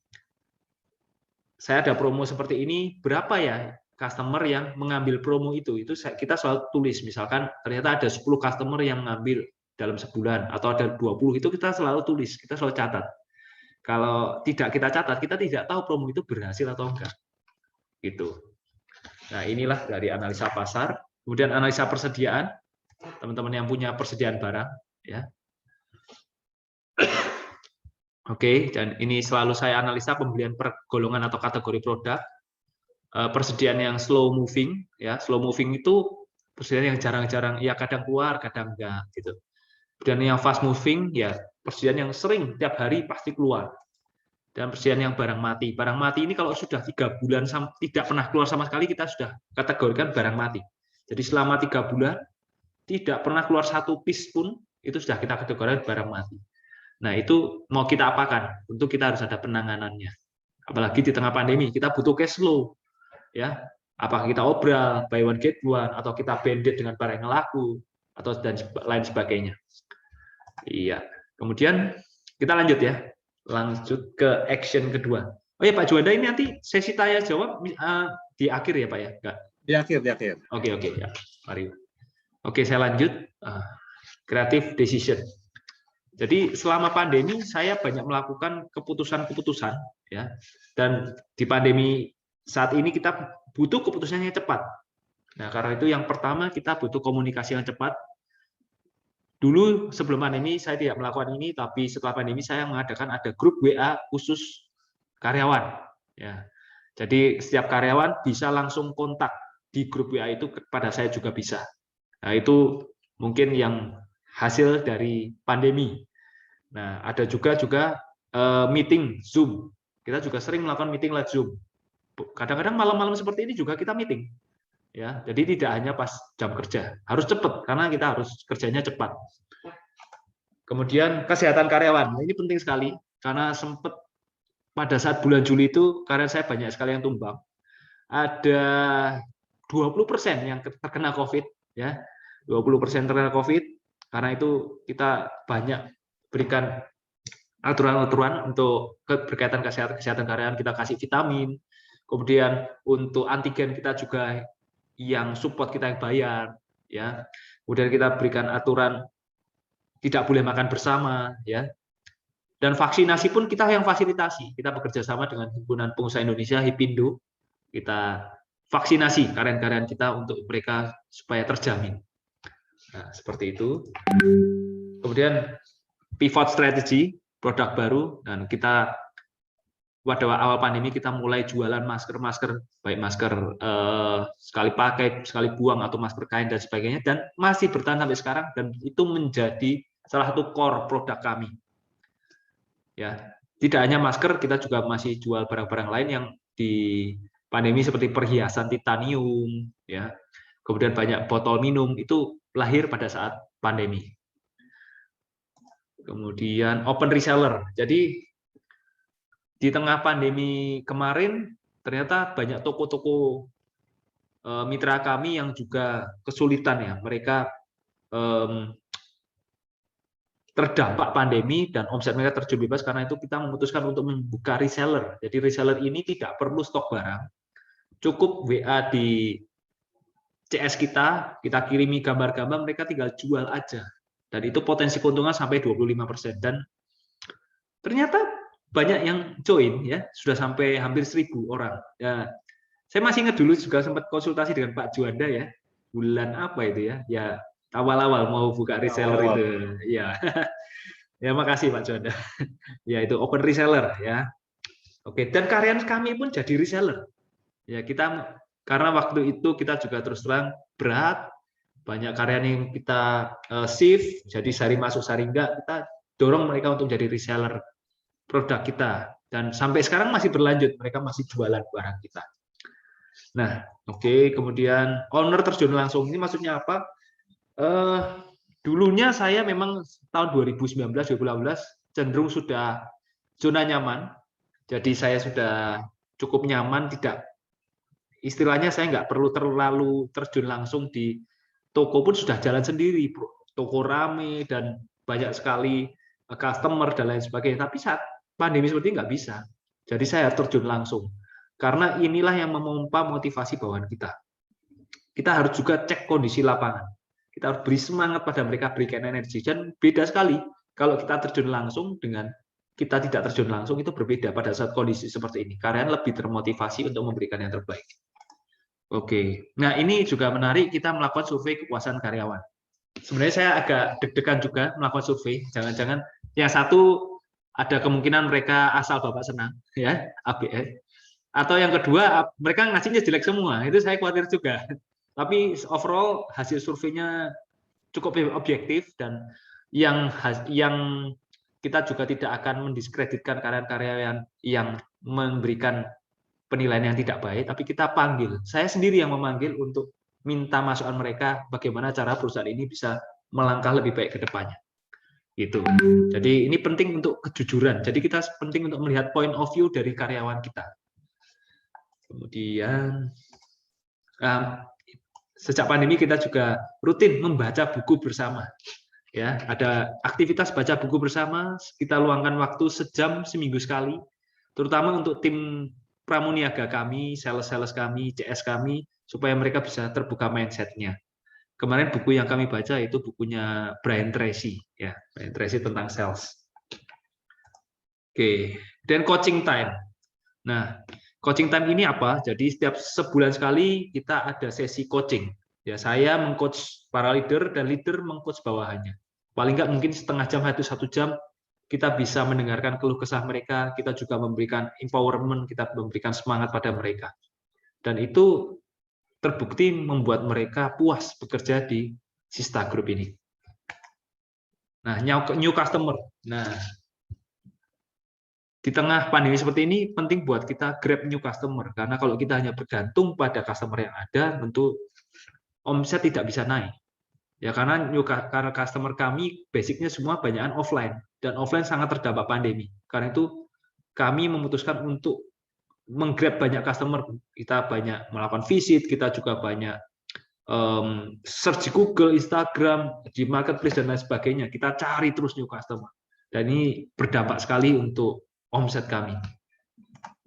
saya ada promo seperti ini, berapa ya customer yang mengambil promo itu kita selalu tulis. Misalkan ternyata ada 10 customer yang mengambil dalam sebulan atau ada 20, itu kita selalu tulis, kita selalu catat. Kalau tidak kita catat, kita tidak tahu promo itu berhasil atau enggak. Gitu. Nah, inilah dari analisa pasar. Kemudian analisa persediaan, teman-teman yang punya persediaan barang, ya. Oke, dan ini selalu saya analisa pembelian per golongan atau kategori produk. Persediaan yang slow moving, ya, slow moving itu persediaan yang jarang-jarang, ya kadang keluar, kadang enggak, gitu. Dan yang fast moving, ya persediaan yang sering tiap hari pasti keluar. Dan persediaan yang barang mati. Barang mati ini kalau sudah 3 bulan tidak pernah keluar sama sekali, kita sudah kategorikan barang mati. Jadi selama 3 bulan tidak pernah keluar 1 piece pun, itu sudah kita kategorikan barang mati. Nah, itu mau kita apakan? Tentu kita harus ada penanganannya. Apalagi di tengah pandemi, kita butuh cash flow. Ya, apakah kita obral, buy one get one, atau kita bandit dengan barang yang laku, atau dan lain sebagainya. Iya. Kemudian kita lanjut ya. Lanjut ke action kedua. Oh ya Pak Juanda, ini nanti sesi tanya jawab di akhir ya Pak ya? Enggak? Di akhir. Oke ya. Mari. Oke, saya lanjut. Creative decision. Jadi selama pandemi saya banyak melakukan keputusan-keputusan ya. Dan di pandemi saat ini kita butuh keputusannya cepat. Nah, karena itu yang pertama kita butuh komunikasi yang cepat. Dulu sebelum pandemi saya tidak melakukan ini, tapi setelah pandemi saya mengadakan ada grup WA khusus karyawan. Ya, jadi setiap karyawan bisa langsung kontak di grup WA itu kepada saya juga bisa. Nah, itu mungkin yang hasil dari pandemi. Nah, ada juga meeting Zoom. Kita juga sering melakukan meeting lewat Zoom. Kadang-kadang malam-malam seperti ini juga kita meeting. Ya, jadi tidak hanya pas jam kerja, harus cepat karena kita harus kerjanya cepat. Kemudian kesehatan karyawan, ini penting sekali karena sempat pada saat bulan Juli itu karena saya banyak sekali yang tumbang. Ada 20% yang terkena COVID, ya, 20% terkena COVID. Karena itu kita banyak berikan aturan-aturan untuk berkaitan kesehatan karyawan, kita kasih vitamin. Kemudian untuk antigen kita juga yang support kita yang bayar, ya. Kemudian kita berikan aturan tidak boleh makan bersama, ya. Dan vaksinasi pun kita yang fasilitasi. Kita bekerja sama dengan Himpunan Pengusaha Indonesia (HIPINDO). Kita vaksinasi karyawan-karyawan kita untuk mereka supaya terjamin. Nah, seperti itu. Kemudian pivot strategy, produk baru, dan kita pada awal pandemi kita mulai jualan masker, baik masker sekali pakai, sekali buang, atau masker kain dan sebagainya, dan masih bertahan sampai sekarang, dan itu menjadi salah satu core produk kami. Ya, tidak hanya masker, kita juga masih jual barang-barang lain yang di pandemi seperti perhiasan titanium, ya, kemudian banyak botol minum, itu lahir pada saat pandemi. Kemudian open reseller, jadi di tengah pandemi kemarin, ternyata banyak toko-toko mitra kami yang juga kesulitan ya. Mereka terdampak pandemi dan omset mereka terjun bebas, karena itu kita memutuskan untuk membuka reseller. Jadi reseller ini tidak perlu stok barang, cukup WA di CS kita kirimi gambar-gambar, mereka tinggal jual aja. Dan itu potensi keuntungan sampai 25%. Dan ternyata banyak yang join, ya, sudah sampai hampir 1.000 orang. Ya, saya masih ingat dulu juga sempat konsultasi dengan Pak Juanda, ya, bulan apa itu ya, ya awal-awal mau buka reseller itu, ya, ya makasih Pak Juanda, ya itu open reseller, ya, oke, dan karyawan kami pun jadi reseller, ya kita karena waktu itu kita juga terus terang berat, banyak karyawan yang kita shift, jadi sehari masuk sehari enggak, kita dorong mereka untuk jadi reseller produk kita, dan sampai sekarang masih berlanjut, mereka masih jualan barang kita. Nah, oke, kemudian owner terjun langsung, ini maksudnya apa? Dulunya saya memang tahun 2019-2018 cenderung sudah zona nyaman, jadi saya sudah cukup nyaman, tidak, istilahnya saya nggak perlu terlalu terjun langsung di toko, pun sudah jalan sendiri, toko rame dan banyak sekali customer dan lain sebagainya. Tapi saat pandemi seperti ini nggak bisa, jadi saya terjun langsung, karena inilah yang memompa motivasi bawahan kita. Kita harus juga cek kondisi lapangan, kita harus beri semangat pada mereka, berikan energi. Dan beda sekali kalau kita terjun langsung dengan kita tidak terjun langsung, itu berbeda pada saat kondisi seperti ini. Karyawan lebih termotivasi untuk memberikan yang terbaik. Oke, nah ini juga menarik, kita melakukan survei kepuasan karyawan. Sebenarnya saya agak deg-degan juga melakukan survei, jangan-jangan yang satu ada kemungkinan mereka asal Bapak senang, ya, ABS. Atau yang kedua, mereka ngasihnya jelek semua, itu saya khawatir juga. Tapi overall hasil surveinya cukup objektif, dan yang kita juga tidak akan mendiskreditkan karyawan yang memberikan penilaian yang tidak baik, tapi kita panggil. Saya sendiri yang memanggil untuk minta masukan mereka bagaimana cara perusahaan ini bisa melangkah lebih baik ke depannya. Gitu. Jadi ini penting untuk kejujuran. Jadi kita penting untuk melihat point of view dari karyawan kita. Kemudian sejak pandemi kita juga rutin membaca buku bersama. Ya, ada aktivitas baca buku bersama, kita luangkan waktu sejam seminggu sekali, terutama untuk tim pramuniaga kami, sales kami, CS kami, supaya mereka bisa terbuka mindset-nya. Kemarin buku yang kami baca itu bukunya Brian Tracy, ya, Brian Tracy tentang sales. Oke, dan coaching time. Nah, coaching time ini apa? Jadi setiap sebulan sekali kita ada sesi coaching. Ya, saya mengcoach para leader dan leader mengcoach bawahannya. Paling nggak mungkin setengah jam atau 1 jam kita bisa mendengarkan keluh kesah mereka, kita juga memberikan empowerment, kita memberikan semangat pada mereka. Dan itu terbukti membuat mereka puas bekerja di Sista Group ini. Nah, new customer. Nah, di tengah pandemi seperti ini penting buat kita grab new customer, karena kalau kita hanya bergantung pada customer yang ada, tentu omset tidak bisa naik. Ya, karena customer kami basicnya semua banyakan offline, dan offline sangat terdampak pandemi. Karena itu kami memutuskan untuk menggrab banyak customer. Kita banyak melakukan visit, kita juga banyak search di Google, Instagram, di marketplace dan lain sebagainya. Kita cari terus new customer. Dan ini berdampak sekali untuk omset kami.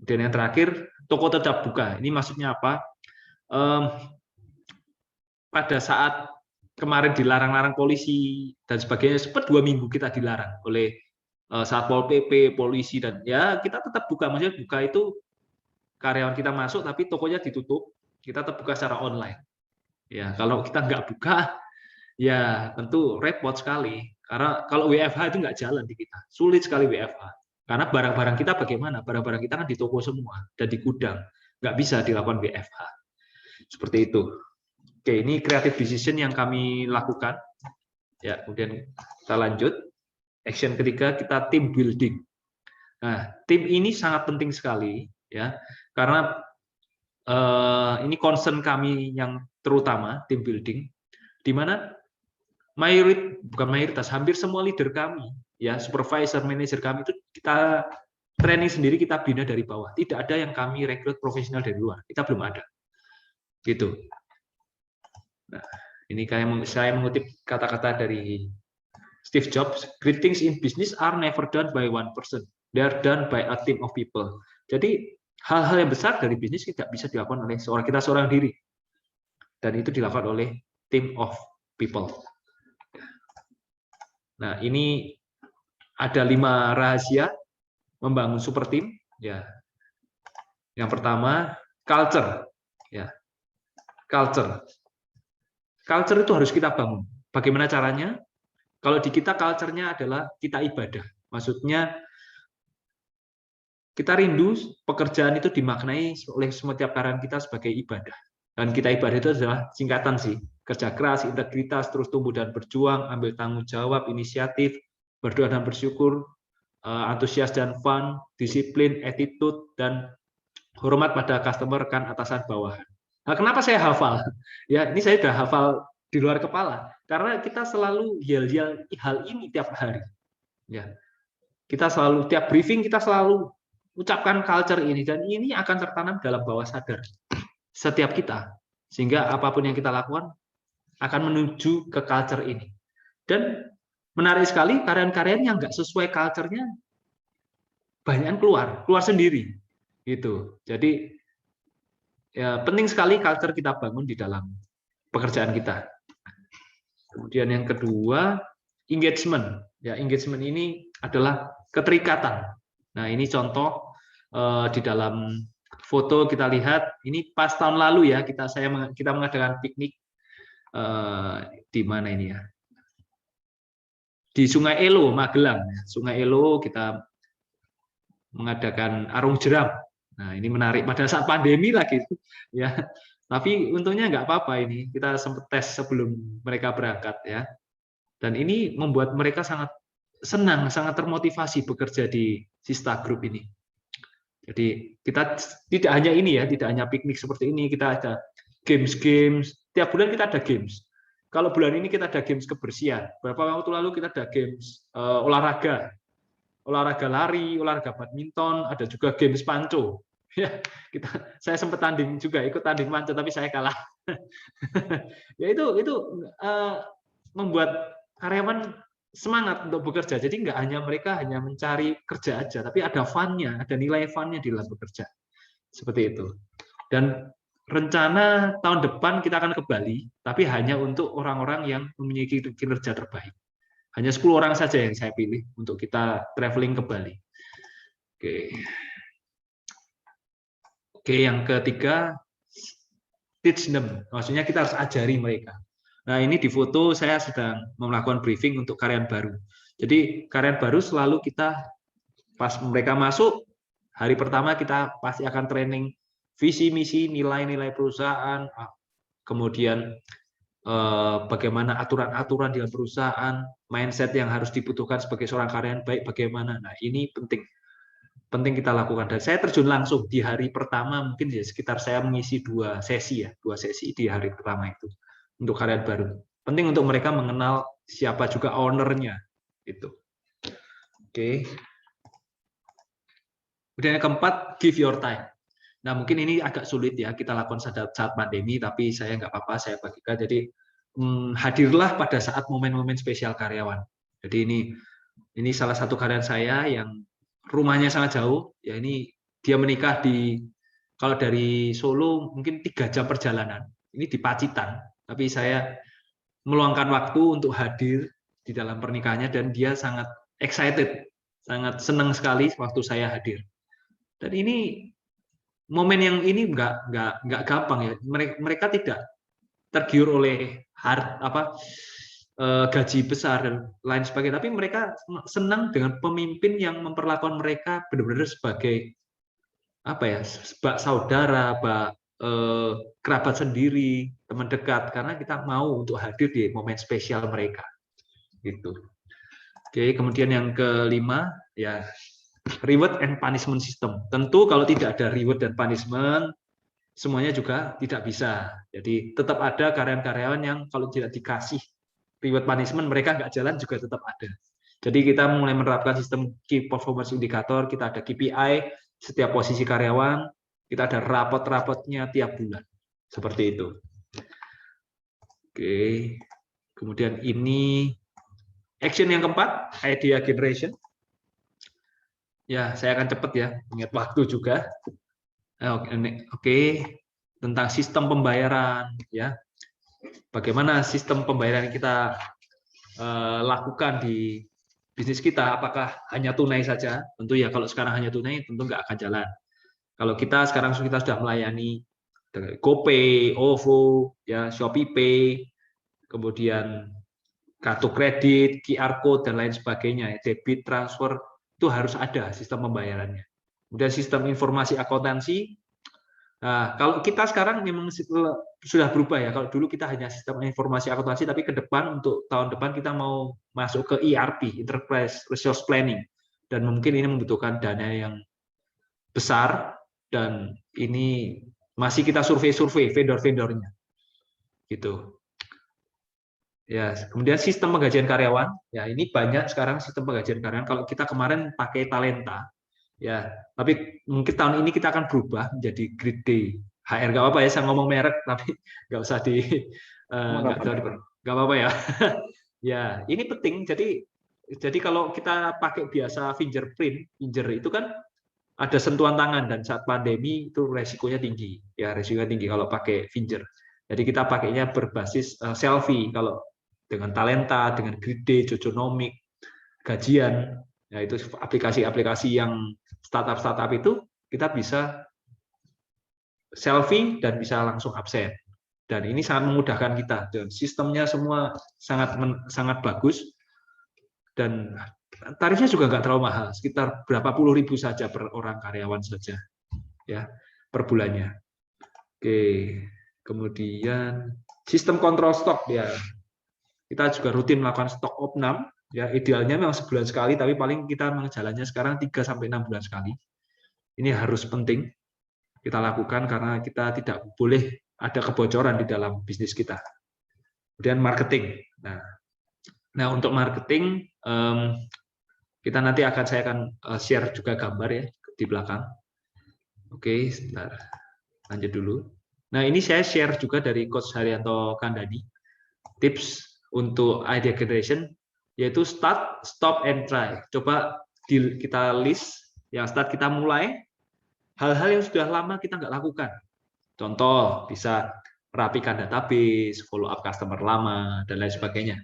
Dan yang terakhir, toko tetap buka. Ini maksudnya apa? Pada saat kemarin dilarang-larang polisi dan sebagainya, sempat 2 minggu kita dilarang oleh Satpol PP, polisi, dan ya kita tetap buka. Maksudnya buka itu karyawan kita masuk, tapi tokonya ditutup, kita tetap buka secara online. Ya, kalau kita nggak buka, ya tentu repot sekali. Karena kalau WFH itu nggak jalan di kita, sulit sekali WFH. Karena barang-barang kita bagaimana? Barang-barang kita kan di toko semua dan di gudang, nggak bisa dilakukan WFH. Seperti itu. Oke, ini creative decision yang kami lakukan. Ya, kemudian kita lanjut. Action ketiga, kita team building. Nah, tim ini sangat penting sekali, ya, karena ini concern kami yang terutama tim building, di mana bukan mayoritas, hampir semua leader kami, ya, supervisor, manager kami itu kita training sendiri, kita bina dari bawah. Tidak ada yang kami rekrut profesional dari luar, kita belum ada, gitu. Nah, ini saya mengutip kata-kata dari Steve Jobs, great things in business are never done by one person, they are done by a team of people. Jadi hal-hal yang besar dari bisnis tidak bisa dilakukan oleh seorang diri, dan itu dilakukan oleh team of people. Nah, ini ada 5 rahasia membangun super team. Ya, yang pertama culture. Ya, culture itu harus kita bangun. Bagaimana caranya? Kalau di kita culture-nya adalah kita ibadah. Maksudnya kita rindu pekerjaan itu dimaknai oleh setiap karyawan kita sebagai ibadah. Dan kita ibadah itu adalah singkatan sih. Kerja keras, integritas, terus tumbuh dan berjuang, ambil tanggung jawab, inisiatif, berdoa dan bersyukur, antusias dan fun, disiplin, attitude, dan hormat pada customer, rekan, atasan, bawahan. Nah, kenapa saya hafal? Ya, ini saya sudah hafal di luar kepala. Karena kita selalu yel-yel hal ini tiap hari. Ya, kita selalu tiap briefing kita selalu ucapkan culture ini, dan ini akan tertanam dalam bawah sadar setiap kita, sehingga apapun yang kita lakukan akan menuju ke culture ini. Dan menarik sekali, karyawan-karyawan yang nggak sesuai culture-nya banyak keluar sendiri, gitu. Jadi ya, penting sekali culture kita bangun di dalam pekerjaan kita. Kemudian yang kedua, engagement. Ya, engagement ini adalah keterikatan. Nah, ini contoh di dalam foto kita lihat, ini pas tahun lalu ya, kita mengadakan piknik di mana ini ya? Di Sungai Elo, Magelang. Sungai Elo kita mengadakan arung jeram. Nah, ini menarik pada saat pandemi lagi, ya. Tapi untungnya nggak apa-apa ini. Kita sempat tes sebelum mereka berangkat, ya. Dan ini membuat mereka sangat senang, sangat termotivasi bekerja di Sista Group ini. Jadi kita tidak hanya ini ya, tidak hanya piknik seperti ini, kita ada games. Tiap bulan kita ada games. Kalau bulan ini kita ada games kebersihan. Beberapa waktu lalu kita ada games olahraga lari, olahraga badminton, ada juga games panco. Ya, saya sempat ikut tanding panco, tapi saya kalah. Ya itu membuat karyawan semangat untuk bekerja. Jadi mereka hanya mencari kerja aja, tapi ada fun-nya, ada nilai fun-nya di dalam bekerja. Seperti itu. Dan rencana tahun depan kita akan ke Bali, tapi hanya untuk orang-orang yang memiliki kinerja terbaik. Hanya 10 orang saja yang saya pilih untuk kita traveling ke Bali. Oke, yang ketiga, teach them. Maksudnya kita harus ajari mereka. Nah, ini di foto saya sedang melakukan briefing untuk karyawan baru. Jadi karyawan baru selalu kita, pas mereka masuk, hari pertama kita pasti akan training visi, misi, nilai-nilai perusahaan, kemudian bagaimana aturan-aturan di dalam perusahaan, mindset yang harus dibutuhkan sebagai seorang karyawan baik bagaimana. Nah, ini penting kita lakukan. Dan saya terjun langsung di hari pertama, mungkin ya sekitar saya mengisi 2 sesi di hari pertama itu untuk karyawan baru. Penting untuk mereka mengenal siapa juga ownernya itu. Oke. Kemudian yang keempat, give your time. Nah, mungkin ini agak sulit ya kita lakukan saat pandemi, tapi saya nggak apa-apa, saya bagikan. Jadi hadirlah pada saat momen-momen spesial karyawan. Jadi ini salah satu karyawan saya yang rumahnya sangat jauh. Ya, ini dia menikah kalau dari Solo mungkin 3 jam perjalanan. Ini di Pacitan. Tapi saya meluangkan waktu untuk hadir di dalam pernikahannya, dan dia sangat excited, sangat senang sekali waktu saya hadir. Dan ini momen yang ini nggak gampang ya. Mereka tidak tergiur oleh gaji besar dan lain sebagainya, tapi mereka senang dengan pemimpin yang memperlakukan mereka benar-benar sebagai apa ya, bak saudara, bak kerabat sendiri, teman dekat, karena kita mau untuk hadir di momen spesial mereka gitu. Oke, kemudian yang kelima ya, reward and punishment system. Tentu kalau tidak ada reward dan punishment, semuanya juga tidak bisa. Jadi tetap ada karyawan-karyawan yang kalau tidak dikasih reward punishment, mereka nggak jalan juga tetap ada. Jadi kita mulai menerapkan sistem key performance indicator, kita ada KPI setiap posisi karyawan, kita ada rapot-rapotnya tiap bulan. Seperti itu. Oke. Kemudian ini action yang keempat, idea generation. Ya, saya akan cepat ya, ingat waktu juga. Oke. Tentang sistem pembayaran ya. Bagaimana sistem pembayaran yang kita lakukan di bisnis kita? Apakah hanya tunai saja? Tentu ya, kalau sekarang hanya tunai tentu nggak akan jalan. Kalau kita sekarang sudah melayani GoPay, OVO, ya ShopeePay, kemudian kartu kredit, QR code dan lain sebagainya, debit, transfer, itu harus ada sistem pembayarannya. Kemudian sistem informasi akuntansi. Nah, kalau kita sekarang memang sudah berubah ya. Kalau dulu kita hanya sistem informasi akuntansi, tapi ke depan untuk tahun depan kita mau masuk ke ERP, Enterprise Resource Planning, dan mungkin ini membutuhkan dana yang besar, dan ini masih kita survei vendor-vendornya, gitu. Ya, kemudian sistem penggajian karyawan. Ya, ini banyak sekarang sistem penggajian karyawan. Kalau kita kemarin pakai Talenta. Ya, tapi mungkin tahun ini kita akan berubah menjadi Grid Day HR. Nggak apa-apa ya, saya ngomong merek, tapi nggak usah nggak apa-apa ya. Ya, ini penting. Jadi kalau kita pakai biasa fingerprint, itu kan ada sentuhan tangan, dan saat pandemi itu resikonya tinggi. Ya, resikonya tinggi kalau pakai finger. Jadi kita pakainya berbasis selfie. Kalau dengan Talenta, dengan Grid Day, Jojonomic, gajian, ya itu aplikasi-aplikasi yang startup itu kita bisa selfie dan bisa langsung absen, dan ini sangat memudahkan kita, dan sistemnya semua sangat bagus, dan tarifnya juga nggak terlalu mahal, sekitar berapa puluh ribu saja per orang karyawan saja ya per bulannya. Oke, kemudian sistem kontrol stok ya, kita juga rutin melakukan stok opnam. Ya, idealnya memang sebulan sekali, tapi paling kita menjalannya sekarang 3-6 bulan sekali. Ini harus penting kita lakukan karena kita tidak boleh ada kebocoran di dalam bisnis kita. Kemudian marketing. Nah untuk marketing saya akan share juga gambar ya di belakang. Oke, sebentar. Lanjut dulu. Nah ini saya share juga dari Coach Haryanto Kandani. Tips untuk idea generation, yaitu start, stop, and try. Coba kita list, yang start kita mulai, hal-hal yang sudah lama kita nggak lakukan. Contoh, bisa merapikan database, follow up customer lama, dan lain sebagainya.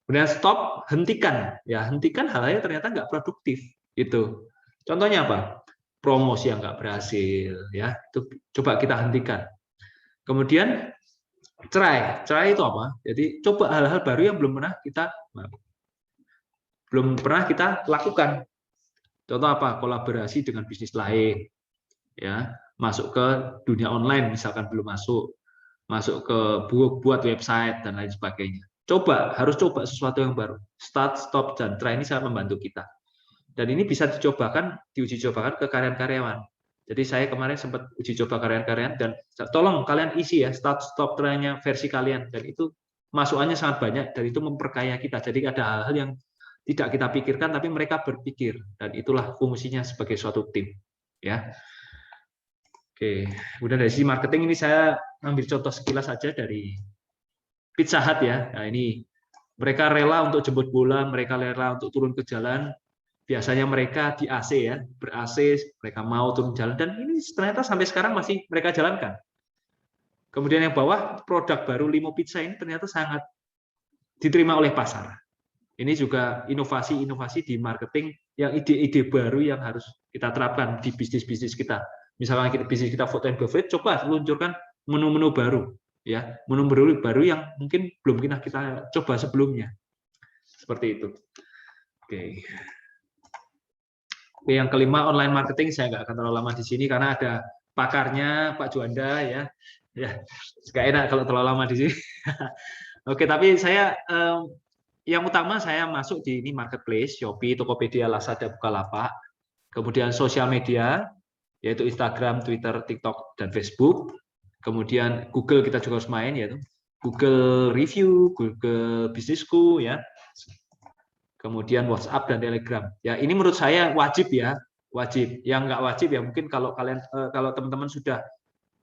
Kemudian stop, hentikan. Ya, hentikan hal-hal yang ternyata nggak produktif. Itu. Contohnya apa? Promosi yang nggak berhasil. Ya, itu coba kita hentikan. Kemudian try itu apa? Jadi coba hal-hal baru yang belum pernah kita lakukan. Contoh apa? Kolaborasi dengan bisnis lain, ya, masuk ke dunia online misalkan belum masuk ke buat website dan lain sebagainya. Harus coba sesuatu yang baru. Start, stop, dan try ini sangat membantu kita. Dan ini bisa diuji cobakan ke karyawan-karyawan. Jadi saya kemarin sempat uji coba karyawan-karyawan, dan tolong kalian isi ya start stop try-nya versi kalian, dan itu masukannya sangat banyak, dan itu memperkaya kita. Jadi ada hal-hal yang tidak kita pikirkan tapi mereka berpikir, dan itulah fungsinya sebagai suatu tim ya. Oke, kemudian dari sisi marketing ini saya ambil contoh sekilas saja dari Pizza Hut ya. Nah, ini mereka rela untuk jemput bola, mereka rela untuk turun ke jalan. Biasanya mereka di AC ya, ber-AC, mereka mau turun jalan, dan ini ternyata sampai sekarang masih mereka jalankan. Kemudian yang bawah, produk baru Limo Pizza ini ternyata sangat diterima oleh pasar. Ini juga inovasi-inovasi di marketing, yang ide-ide baru yang harus kita terapkan di bisnis-bisnis kita. Misalkan bisnis kita food and beverage, coba luncurkan menu-menu baru. ya, menu baru yang mungkin belum pernah kita coba sebelumnya. Seperti itu. Oke. Oke, yang kelima, online marketing. Saya nggak akan terlalu lama di sini karena ada pakarnya Pak Juanda ya. Ya, nggak enak kalau terlalu lama di sini. Oke, tapi saya yang utama saya masuk di ini marketplace, Shopee, Tokopedia, Lazada, Bukalapak. Kemudian sosial media, yaitu Instagram, Twitter, TikTok, dan Facebook. Kemudian Google kita juga harus main, yaitu Google Review, Google Bisnisku, ya. Kemudian WhatsApp dan Telegram. Ya, ini menurut saya wajib ya, wajib. Yang nggak wajib ya mungkin kalau kalian, kalau teman-teman sudah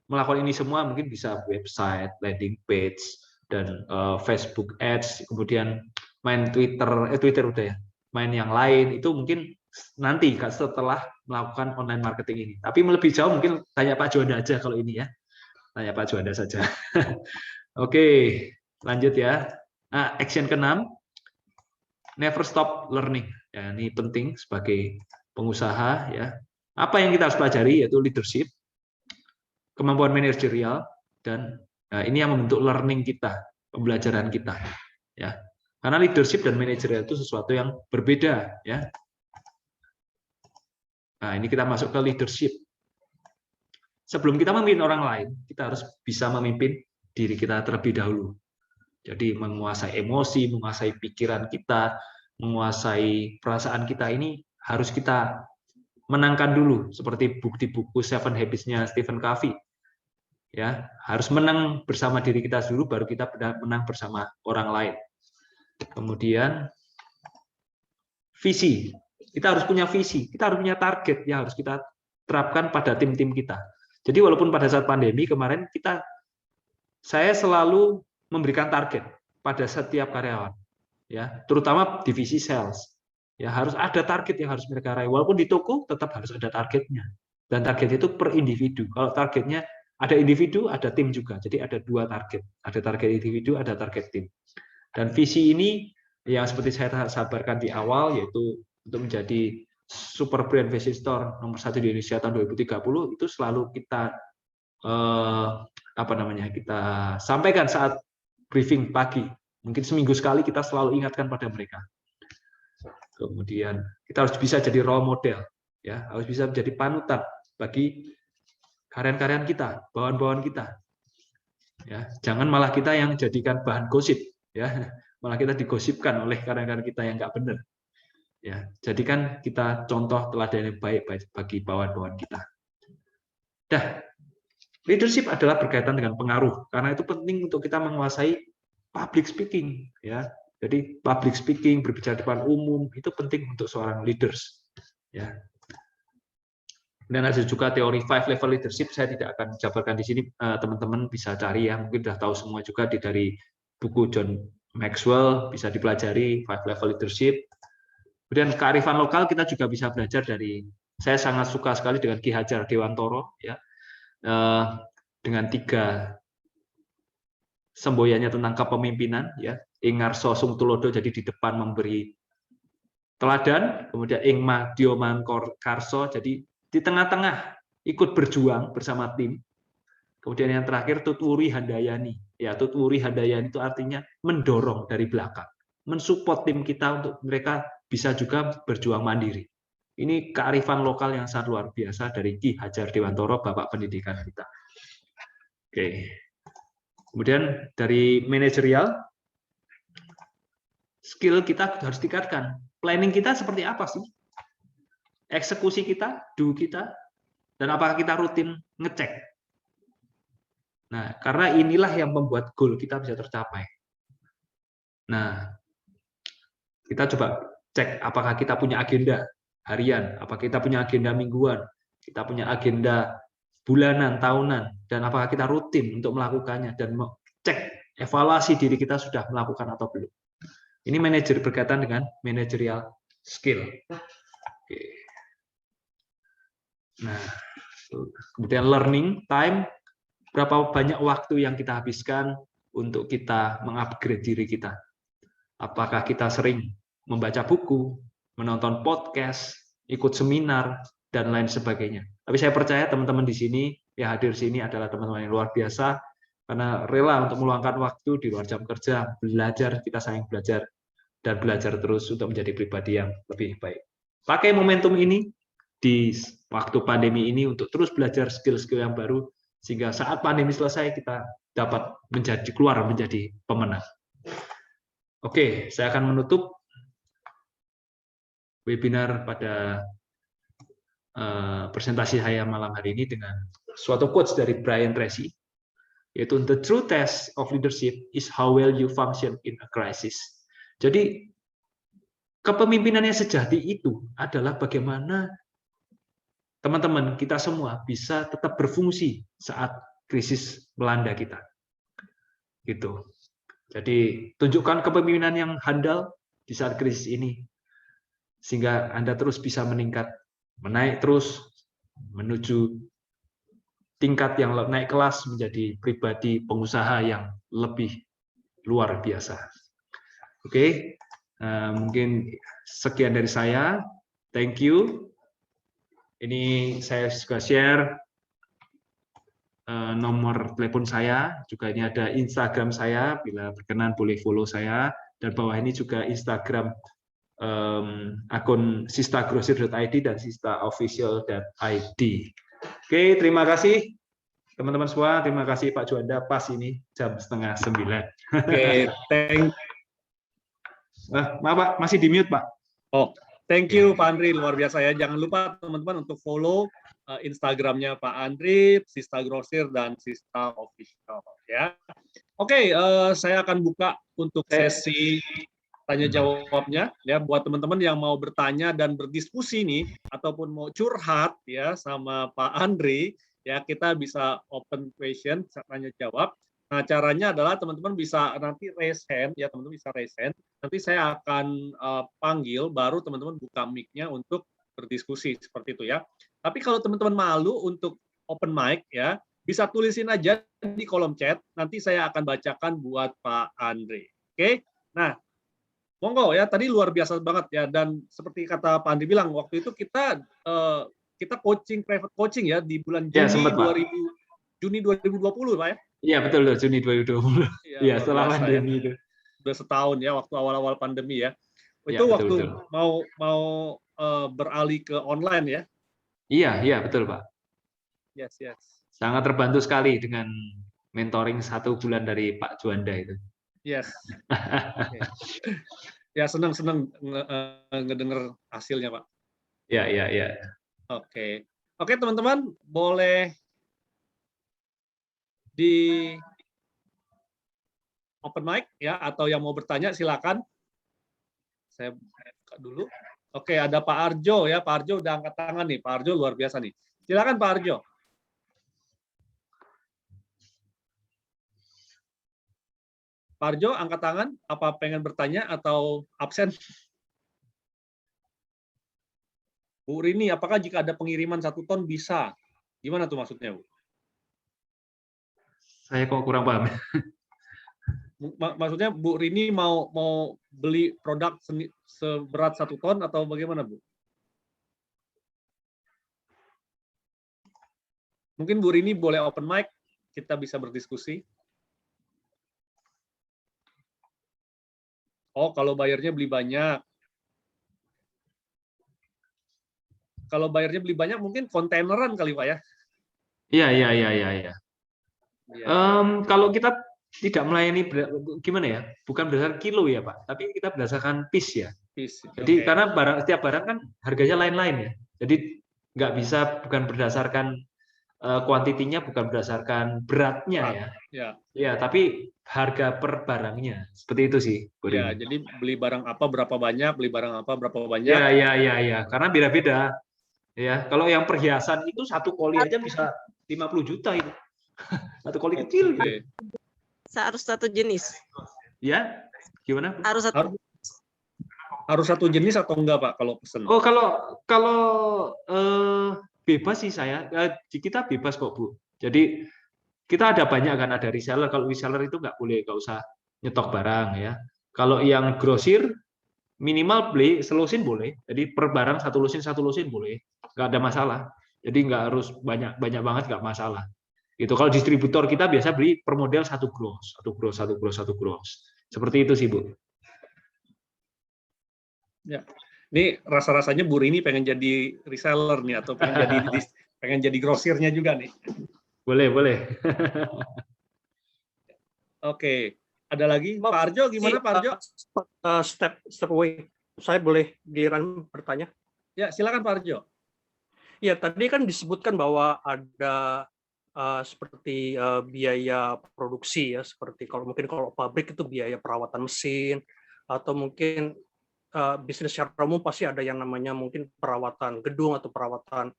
melakukan ini semua, mungkin bisa website, landing page, dan Facebook Ads, kemudian main Twitter udah ya, main yang lain itu mungkin nanti setelah melakukan online marketing ini. Tapi lebih jauh mungkin tanya Pak Juanda aja kalau ini ya, tanya Pak Juanda saja. Oke, lanjut ya. Nah, action ke-6. Never stop learning. Ya, ini penting sebagai pengusaha ya. Apa yang kita harus pelajari yaitu leadership, kemampuan manajerial, dan ini yang membentuk learning kita, pembelajaran kita ya. Karena leadership dan manajerial itu sesuatu yang berbeda ya. Nah, ini kita masuk ke leadership. Sebelum kita memimpin orang lain, kita harus bisa memimpin diri kita terlebih dahulu. Jadi menguasai emosi, menguasai pikiran kita, menguasai perasaan kita, ini harus kita menangkan dulu, seperti bukti buku Seven Habits-nya Stephen Covey. Ya, harus menang bersama diri kita dulu, baru kita menang bersama orang lain. Kemudian visi. Kita harus punya visi, kita harus punya target yang harus kita terapkan pada tim-tim kita. Jadi walaupun pada saat pandemi kemarin saya selalu memberikan target pada setiap karyawan, ya, terutama divisi sales. Ya, harus ada target yang harus mereka raih. Walaupun di toko tetap harus ada targetnya. Dan target itu per individu. Kalau targetnya ada individu, ada tim juga. Jadi ada dua target. Ada target individu, ada target tim. Dan visi ini yang seperti saya sabarkan di awal, yaitu untuk menjadi super brand fashion store nomor 1 di Indonesia tahun 2030, itu selalu kita kita sampaikan saat briefing pagi. Mungkin seminggu sekali kita selalu ingatkan pada mereka. Kemudian kita harus bisa jadi role model, ya, harus bisa menjadi panutan bagi karyawan-karyawan kita, bawahan-bawahan kita. Ya, jangan malah kita yang jadikan bahan gosip, ya, malah kita digosipkan oleh karyawan-karyawan kita yang nggak benar. Ya, jadikan kita contoh teladan yang baik bagi bawahan-bawahan kita. Dah, leadership adalah berkaitan dengan pengaruh, karena itu penting untuk kita menguasai public speaking, ya. Jadi public speaking, berbicara depan umum itu penting untuk seorang leaders, ya. Dan ada juga teori 5 level leadership, saya tidak akan jabarkan di sini, teman-teman bisa cari ya, mungkin sudah tahu semua juga dari buku John Maxwell, bisa dipelajari 5 level leadership. Kemudian kearifan lokal kita juga bisa belajar dari, saya sangat suka sekali dengan Ki Hajar Dewantoro, ya, dengan 3 semboyannya tentang kepemimpinan, ya, ing ngarsa sung tulodo, jadi di depan memberi teladan, kemudian ing madya karso, jadi di tengah-tengah ikut berjuang bersama tim. Kemudian yang terakhir tutwuri handayani, ya, tutwuri handayani itu artinya mendorong dari belakang, mensupport tim kita untuk mereka bisa juga berjuang mandiri. Ini kearifan lokal yang sangat luar biasa dari Ki Hajar Dewantoro, Bapak Pendidikan kita. Oke. Kemudian dari manajerial, skill kita harus tingkatkan. Planning kita seperti apa sih? Eksekusi kita, do kita, dan apakah kita rutin ngecek? Nah, karena inilah yang membuat goal kita bisa tercapai. Nah, kita coba cek apakah kita punya agenda harian, apakah kita punya agenda mingguan, kita punya agenda bulanan, tahunan, dan apakah kita rutin untuk melakukannya, dan cek evaluasi diri kita sudah melakukan atau belum. Ini manajer berkaitan dengan managerial skill. Oke. Nah, kemudian learning time, berapa banyak waktu yang kita habiskan untuk kita mengupgrade diri kita. Apakah kita sering membaca buku, menonton podcast, ikut seminar, dan lain sebagainya. Tapi saya percaya teman-teman di sini yang hadir di sini adalah teman-teman yang luar biasa, karena rela untuk meluangkan waktu di luar jam kerja, belajar, kita sayang belajar, dan belajar terus untuk menjadi pribadi yang lebih baik. Pakai momentum ini di waktu pandemi ini untuk terus belajar skill-skill yang baru, sehingga saat pandemi selesai kita dapat keluar menjadi pemenang. Oke, saya akan menutup webinar pada presentasi saya malam hari ini dengan suatu quotes dari Brian Tracy, yaitu "The true test of leadership is how well you function in a crisis." Jadi kepemimpinan yang sejati itu adalah bagaimana teman-teman kita semua bisa tetap berfungsi saat krisis melanda kita. Gitu. Jadi tunjukkan kepemimpinan yang handal di saat krisis ini, sehingga Anda terus bisa meningkat, menaik terus menuju tingkat yang naik kelas menjadi pribadi pengusaha yang lebih luar biasa. Oke, mungkin sekian dari saya. Thank you. Ini saya juga share nomor telepon saya, juga ini ada Instagram saya, bila berkenan boleh follow saya, dan bawah ini juga Instagram akun sistagrosir.id dan sistaofficial.id. Oke, terima kasih teman-teman semua, terima kasih Pak Juanda, pas ini jam 8:30. Oke, Maaf Pak, masih di mute Pak. Oh, thank you Pak Andri, luar biasa ya. Jangan lupa teman-teman untuk follow Instagramnya Pak Andri, Sista Grosir dan Sista Official ya. Oke, saya akan buka untuk sesi tanya jawabnya ya, buat teman-teman yang mau bertanya dan berdiskusi nih ataupun mau curhat ya sama Pak Andri ya, kita bisa open question, tanya jawab. Nah, caranya adalah teman-teman bisa nanti raise hand ya, teman-teman bisa raise hand. Nanti saya akan panggil, baru teman-teman buka mic-nya untuk berdiskusi seperti itu ya. Tapi kalau teman-teman malu untuk open mic ya, bisa tulisin aja di kolom chat. Nanti saya akan bacakan buat Pak Andri. Oke? Nah, monggo ya, tadi luar biasa banget ya, dan seperti kata Pak Andri bilang, waktu itu kita coaching, private coaching ya di bulan Juni, ya, Juni 2020 Pak ya? Iya betul, Juni 2020. Iya, setelah pandemi itu. Sudah setahun ya, waktu awal-awal pandemi ya. Itu ya, waktu betul. mau beralih ke online ya? Iya betul Pak. Yes. Sangat terbantu sekali dengan mentoring 1 bulan dari Pak Juanda itu. Yes. Ya, senang ngedenger hasilnya Pak. Iya. Oke teman-teman, boleh di open mic ya, atau yang mau bertanya silakan. Saya buka dulu. Oke, ada Pak Arjo ya. Pak Arjo udah angkat tangan nih. Pak Arjo luar biasa nih. Silakan Pak Arjo. Pak Arjo angkat tangan. Apa pengen bertanya atau absen? Bu Rini, apakah jika ada pengiriman 1 ton bisa? Gimana tuh maksudnya, Bu? Saya kok kurang paham. Maksudnya Bu Rini mau beli produk seberat 1 ton atau bagaimana, Bu? Mungkin Bu Rini boleh open mic, kita bisa berdiskusi. Oh, kalau bayarnya beli banyak. Kalau bayarnya beli banyak mungkin kontaineran kali Pak ya? Iya. Kalau kita tidak melayani gimana ya, bukan berdasarkan kilo ya Pak, tapi kita berdasarkan piece ya. Jadi karena setiap barang kan harganya lain-lain ya, jadi nggak bisa, bukan berdasarkan kuantitinya, bukan berdasarkan beratnya ya, tapi harga per barangnya, seperti itu sih. Ya, jadi beli barang apa berapa banyak, beli barang apa berapa banyak. Ya, karena beda-beda ya. Kalau yang perhiasan itu 1 koli aja bisa 50 juta itu. 1 koli kecil gitu. Harus 1 jenis. Ya, gimana? Harus 1 jenis atau enggak Pak kalau pesen? Oh, kalau bebas sih saya. Kita bebas kok Bu. Jadi kita ada banyak kan, ada reseller. Kalau reseller itu nggak usah nyetok barang ya. Kalau yang grosir minimal beli selusin boleh. Jadi per barang 1 lusin boleh. Nggak ada masalah. Jadi nggak harus banyak banget, nggak masalah. Itu kalau distributor kita biasa beli per model satu gross. Seperti itu sih, Bu. Ya. Ini rasa-rasanya Bu Rini pengen jadi reseller nih atau pengen jadi grosirnya juga nih. Boleh. Oke. Ada lagi? Pak Arjo, gimana Pak Arjo? Step away. Saya boleh giliran bertanya? Ya, silakan Pak Arjo. Ya, tadi kan disebutkan bahwa ada seperti biaya produksi ya, seperti kalau pabrik itu biaya perawatan mesin, atau mungkin bisnis secara umum pasti ada yang namanya mungkin perawatan gedung atau perawatan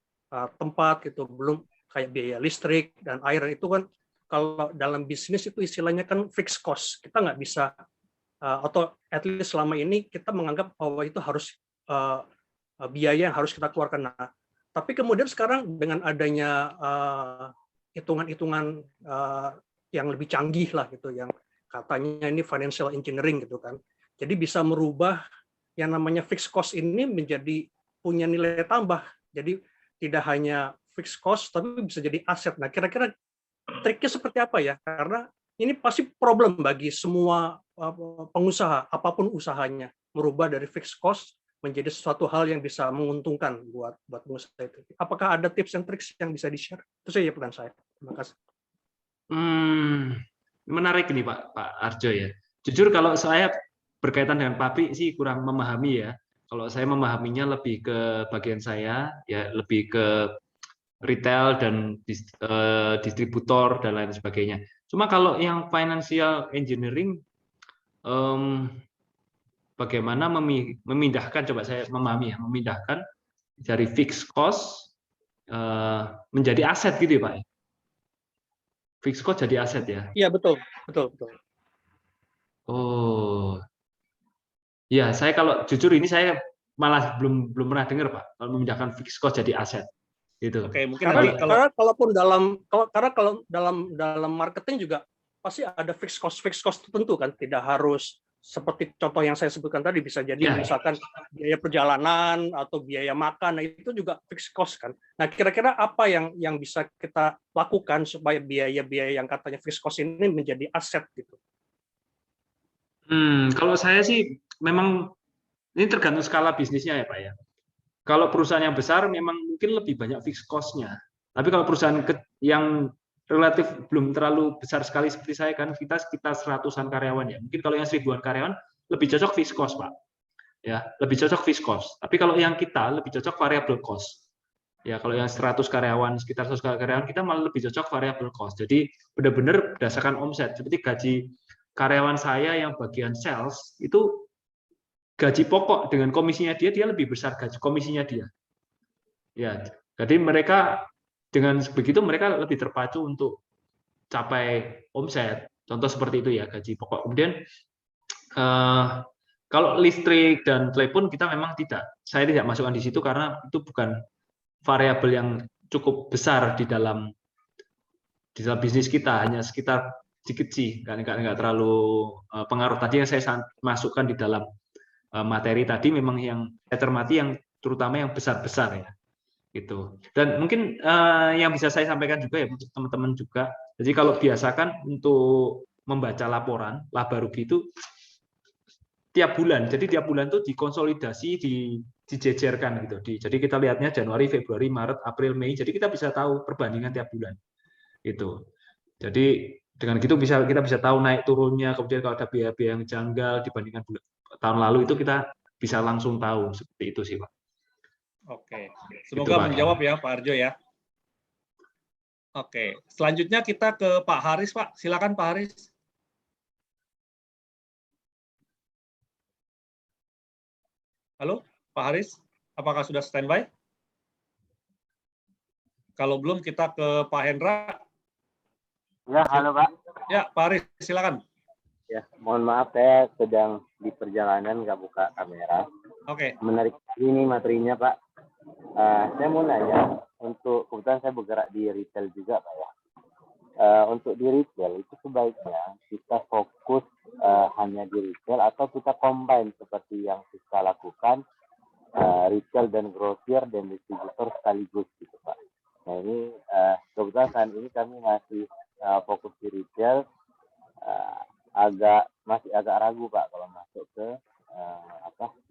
tempat gitu, belum kayak biaya listrik dan air. Itu kan kalau dalam bisnis itu istilahnya kan fixed cost. Kita nggak bisa atau at least selama ini kita menganggap bahwa itu harus biaya yang harus kita keluarkan. Nah, tapi kemudian sekarang dengan adanya hitungan-hitungan yang lebih canggih lah gitu, yang katanya ini financial engineering gitu kan, jadi bisa merubah yang namanya fixed cost ini menjadi punya nilai tambah. Jadi tidak hanya fixed cost tapi bisa jadi aset. Nah, kira-kira triknya seperti apa ya? Karena ini pasti problem bagi semua pengusaha, apapun usahanya, merubah dari fixed cost menjadi sesuatu hal yang bisa menguntungkan buat pengusaha itu. Apakah ada tips and tricks yang bisa di-share? Itu saja pertanyaan saya. Terima kasih. Menarik nih Pak Arjo ya. Jujur kalau saya berkaitan dengan pabrik sih kurang memahami ya. Kalau saya memahaminya lebih ke bagian saya, ya lebih ke retail dan distributor dan lain sebagainya. Cuma kalau yang financial engineering, bagaimana memindahkan, coba saya memahami ya, memindahkan dari fixed cost menjadi aset gitu ya Pak? Fixed cost jadi aset ya? Iya, betul. Oh, ya saya kalau jujur ini saya malah belum pernah dengar Pak, kalau memindahkan fixed cost jadi aset. Gitu. Oke, mungkin Karena kalau dalam marketing juga pasti ada fixed cost tertentu kan, tidak harus seperti contoh yang saya sebutkan tadi, bisa jadi misalkan biaya perjalanan atau biaya makan, nah itu juga fixed cost kan. Nah, kira-kira apa yang bisa kita lakukan supaya biaya-biaya yang katanya fixed cost ini menjadi aset gitu? Kalau saya sih memang ini tergantung skala bisnisnya ya Pak ya. Kalau perusahaan yang besar memang mungkin lebih banyak fixed cost-nya. Tapi kalau perusahaan yang relatif belum terlalu besar sekali seperti saya kan, kita sekitar 100-an karyawan ya. Mungkin kalau yang 1000-an karyawan lebih cocok fixed cost, Pak. Ya, lebih cocok fixed cost. Tapi kalau yang kita lebih cocok variable cost. Ya, kalau yang 100 karyawan, sekitar 100 karyawan kita malah lebih cocok variable cost. Jadi benar-benar berdasarkan omset. Seperti gaji karyawan saya yang bagian sales itu gaji pokok dengan komisinya dia lebih besar gaji komisinya dia. Ya, jadi mereka dengan begitu mereka lebih terpacu untuk capai omset. Contoh seperti itu ya, gaji pokok. Kemudian kalau listrik dan telepon kita memang tidak. Saya tidak masukkan di situ karena itu bukan variabel yang cukup besar di dalam bisnis kita, hanya sekitar sedikit sih, nggak terlalu pengaruh. Tadi yang saya masukkan di dalam materi tadi memang yang saya cermati yang terutama yang besar-besar ya. Gitu. Dan mungkin yang bisa saya sampaikan juga ya untuk teman-teman juga. Jadi kalau biasakan untuk membaca laporan laba rugi itu tiap bulan. Jadi tiap bulan itu dikonsolidasi, dijejerkan gitu. Jadi kita lihatnya Januari, Februari, Maret, April, Mei. Jadi kita bisa tahu perbandingan tiap bulan. Gitu. Jadi dengan gitu kita bisa tahu naik turunnya. Kemudian kalau ada biaya-biaya yang janggal dibandingkan tahun lalu itu kita bisa langsung tahu seperti itu sih Pak. Oke, semoga menjawab ya Pak Arjo ya. Oke, selanjutnya kita ke Pak Haris Pak. Silakan Pak Haris. Halo Pak Haris, apakah sudah standby? Kalau belum kita ke Pak Hendra. Ya, halo Pak. Ya, Pak Haris, silakan. Ya, mohon maaf saya sedang di perjalanan nggak buka kamera. Oke. Menarik sekali ini materinya Pak. Saya mau nanya, untuk kebetulan saya bergerak di retail juga Pak ya. Untuk di retail itu sebaiknya kita fokus hanya di retail atau kita combine seperti yang kita lakukan, retail dan grosir dan distributor sekaligus gitu Pak. Nah ini kebetulan kebetulan saat ini kami masih fokus di retail, masih agak ragu Pak kalau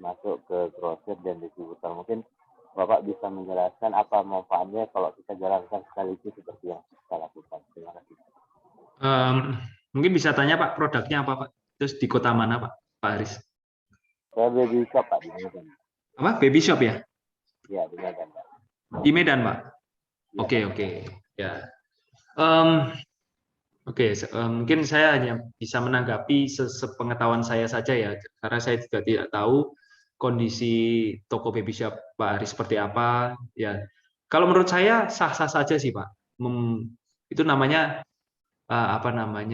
masuk ke grosir dan distributor. Mungkin Bapak bisa menjelaskan apa manfaatnya kalau kita jalankan sekaligus seperti yang kita lakukan. Terima kasih. Mungkin bisa tanya Pak, produknya apa Pak? Terus di kota mana Pak Haris? Saya baby shop Pak di Medan. Apa? Baby shop ya? Iya, di Medan Pak. Di Medan Pak? Ya, Oke. Ya. Mungkin saya hanya bisa menanggapi sepengetahuan saya saja ya, karena saya juga tidak tahu kondisi toko baby shop Pak Haris seperti apa. Ya, kalau menurut saya sah-sah saja sih Pak. Itu namanya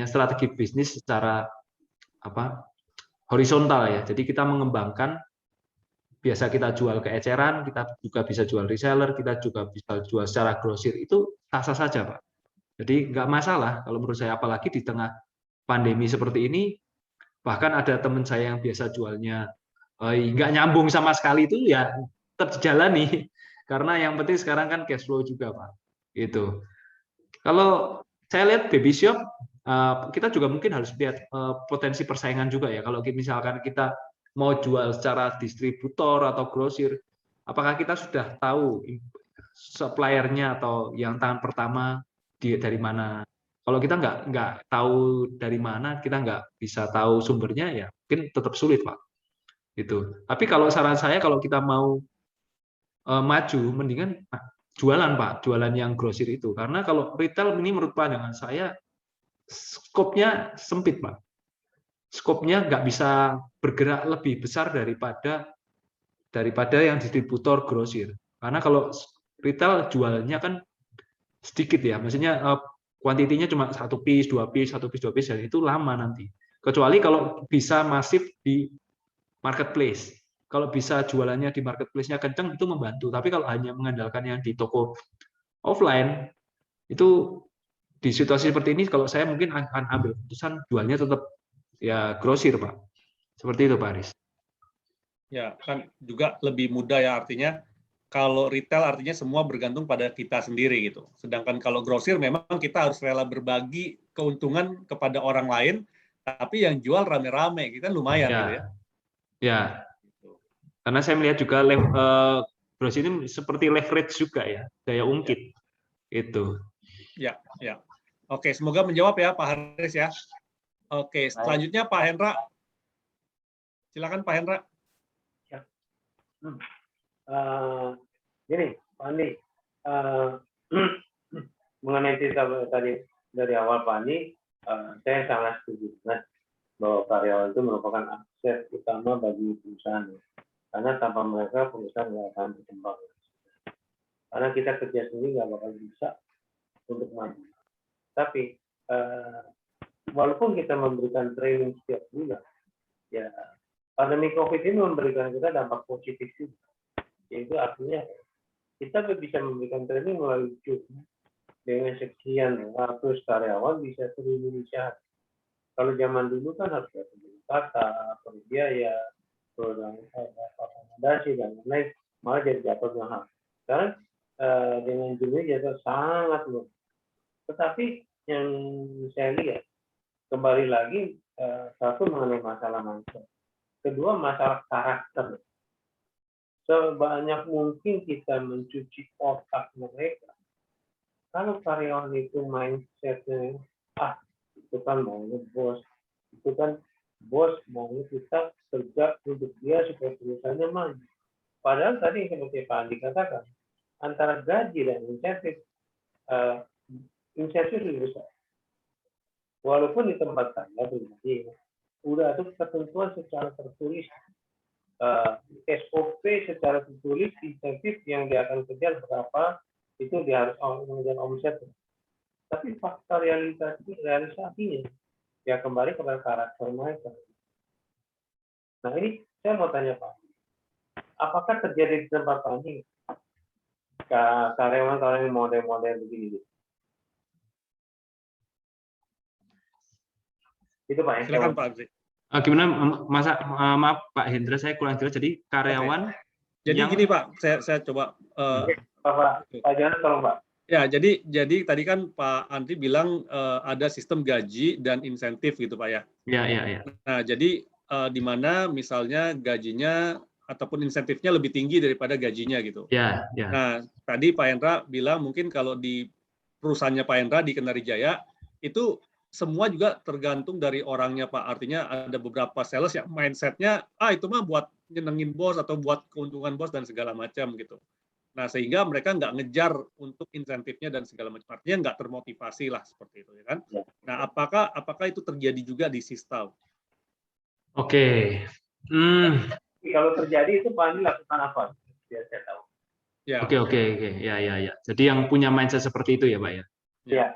strategi bisnis secara horizontal ya. Jadi kita mengembangkan, biasa kita jual ke eceran, kita juga bisa jual reseller, kita juga bisa jual secara grosir, itu sah-sah saja Pak. Jadi nggak masalah kalau menurut saya, apalagi di tengah pandemi seperti ini. Bahkan ada teman saya yang biasa jualnya nggak nyambung sama sekali, itu ya tetap dijalani, karena yang penting sekarang kan cash flow juga Pak. Gitu. Kalau saya lihat baby shop, kita juga mungkin harus lihat potensi persaingan juga ya. Kalau misalkan kita mau jual secara distributor atau grosir, apakah kita sudah tahu suppliernya atau yang tangan pertama dari mana? Kalau kita nggak tahu dari mana, kita nggak bisa tahu sumbernya, ya mungkin tetap sulit Pak. Gitu. Tapi kalau saran saya, kalau kita mau maju, mendingan jualan Pak, jualan yang grosir itu. Karena kalau retail ini menurut pandangan saya, skopnya sempit Pak. Skopnya nggak bisa bergerak lebih besar daripada yang distributor grosir. Karena kalau retail jualnya kan sedikit ya, maksudnya kuantitinya cuma 1 piece, 2 piece, 1 piece, 2 piece, dan itu lama nanti. Kecuali kalau bisa masif di marketplace. Kalau bisa jualannya di marketplace-nya kencang, itu membantu. Tapi kalau hanya mengandalkan yang di toko offline, itu di situasi seperti ini, kalau saya mungkin akan ambil keputusan jualnya tetap ya grosir Pak. Seperti itu Pak Haris. Ya, kan juga lebih mudah ya, artinya kalau retail artinya semua bergantung pada kita sendiri gitu. Sedangkan kalau grosir memang kita harus rela berbagi keuntungan kepada orang lain, tapi yang jual rame-rame, kita lumayan gitu ya. Ya. Karena saya melihat juga grosir ini seperti leverage juga ya, daya ungkit. Itu. Ya. Oke, semoga menjawab ya Pak Haris ya. Oke, selanjutnya Pak Hendra. Silakan Pak Hendra. Gini, Pak Andi, mengenai cerita tadi dari awal Pak Andi, saya sangat setuju bahwa karyawan itu merupakan aset utama bagi perusahaan. Karena tanpa mereka perusahaan nggak akan berkembang. Karena kita kerja sendiri nggak bakal bisa untuk maju. Tapi walaupun kita memberikan training setiap bulan, ya pandemi COVID ini memberikan kita dampak positif juga. Yaitu artinya kita bisa memberikan training melalui YouTube dengan sekian ratus karyawan bisa 1.000 sehari. Kalau zaman dulu kan harus ada kata, biaya, akomodasi dan lain-lain, malah jadi jatuh mahal. Sekarang dengan jumlah jatuh sangat luar. Tetapi yang saya lihat kembali lagi, satu mengenai masalah mindset, kedua masalah karakter. Sebanyak mungkin kita mencuci otak mereka. Kalau karyawan itu mindsetnya, itu kan maunya bos, itu kan bos maunya kita kerja untuk dia supaya perusahaannya maju. Padahal tadi seperti Pak Andi katakan, antara gaji dan insentif lebih besar. Walaupun di tempat saya pribadi, udah ada ketentuan secara tertulis. SOP secara tertulis insentif yang dia akan kejar berapa, itu dia harus mengejar omset. Tapi fakta realisasinya ya kembali kepada karakter mereka. Nah ini saya mau tanya Pak, apakah terjadi di tempat Pak ini karyawan model-model begini? Itu Pak. Silakan Pak Agri. Gimana maaf Pak Hendra, saya kurang jelas. Jadi karyawan. Jadi gini Pak, saya coba. Pak Jonan tolong Pak. Ya, jadi tadi kan Pak Andri bilang ada sistem gaji dan insentif gitu Pak ya. Ya, ya, ya. Nah, jadi di mana misalnya gajinya ataupun insentifnya lebih tinggi daripada gajinya gitu. Ya, ya. Nah, tadi Pak Hendra bilang mungkin kalau di perusahaannya Pak Hendra di Kenarijaya itu semua juga tergantung dari orangnya Pak. Artinya ada beberapa sales yang mindsetnya itu mah buat nyenengin bos atau buat keuntungan bos dan segala macam gitu. Nah, sehingga mereka nggak ngejar untuk insentifnya dan segala macam. Artinya nggak termotivasi lah seperti itu, ya kan? Nah, apakah itu terjadi juga di Sistau? Oke. Kalau terjadi itu Pak Andi lakukan apa? Biar saya tahu. Ya. Oke. Ya. Jadi yang punya mindset seperti itu ya, Pak ya? Ya.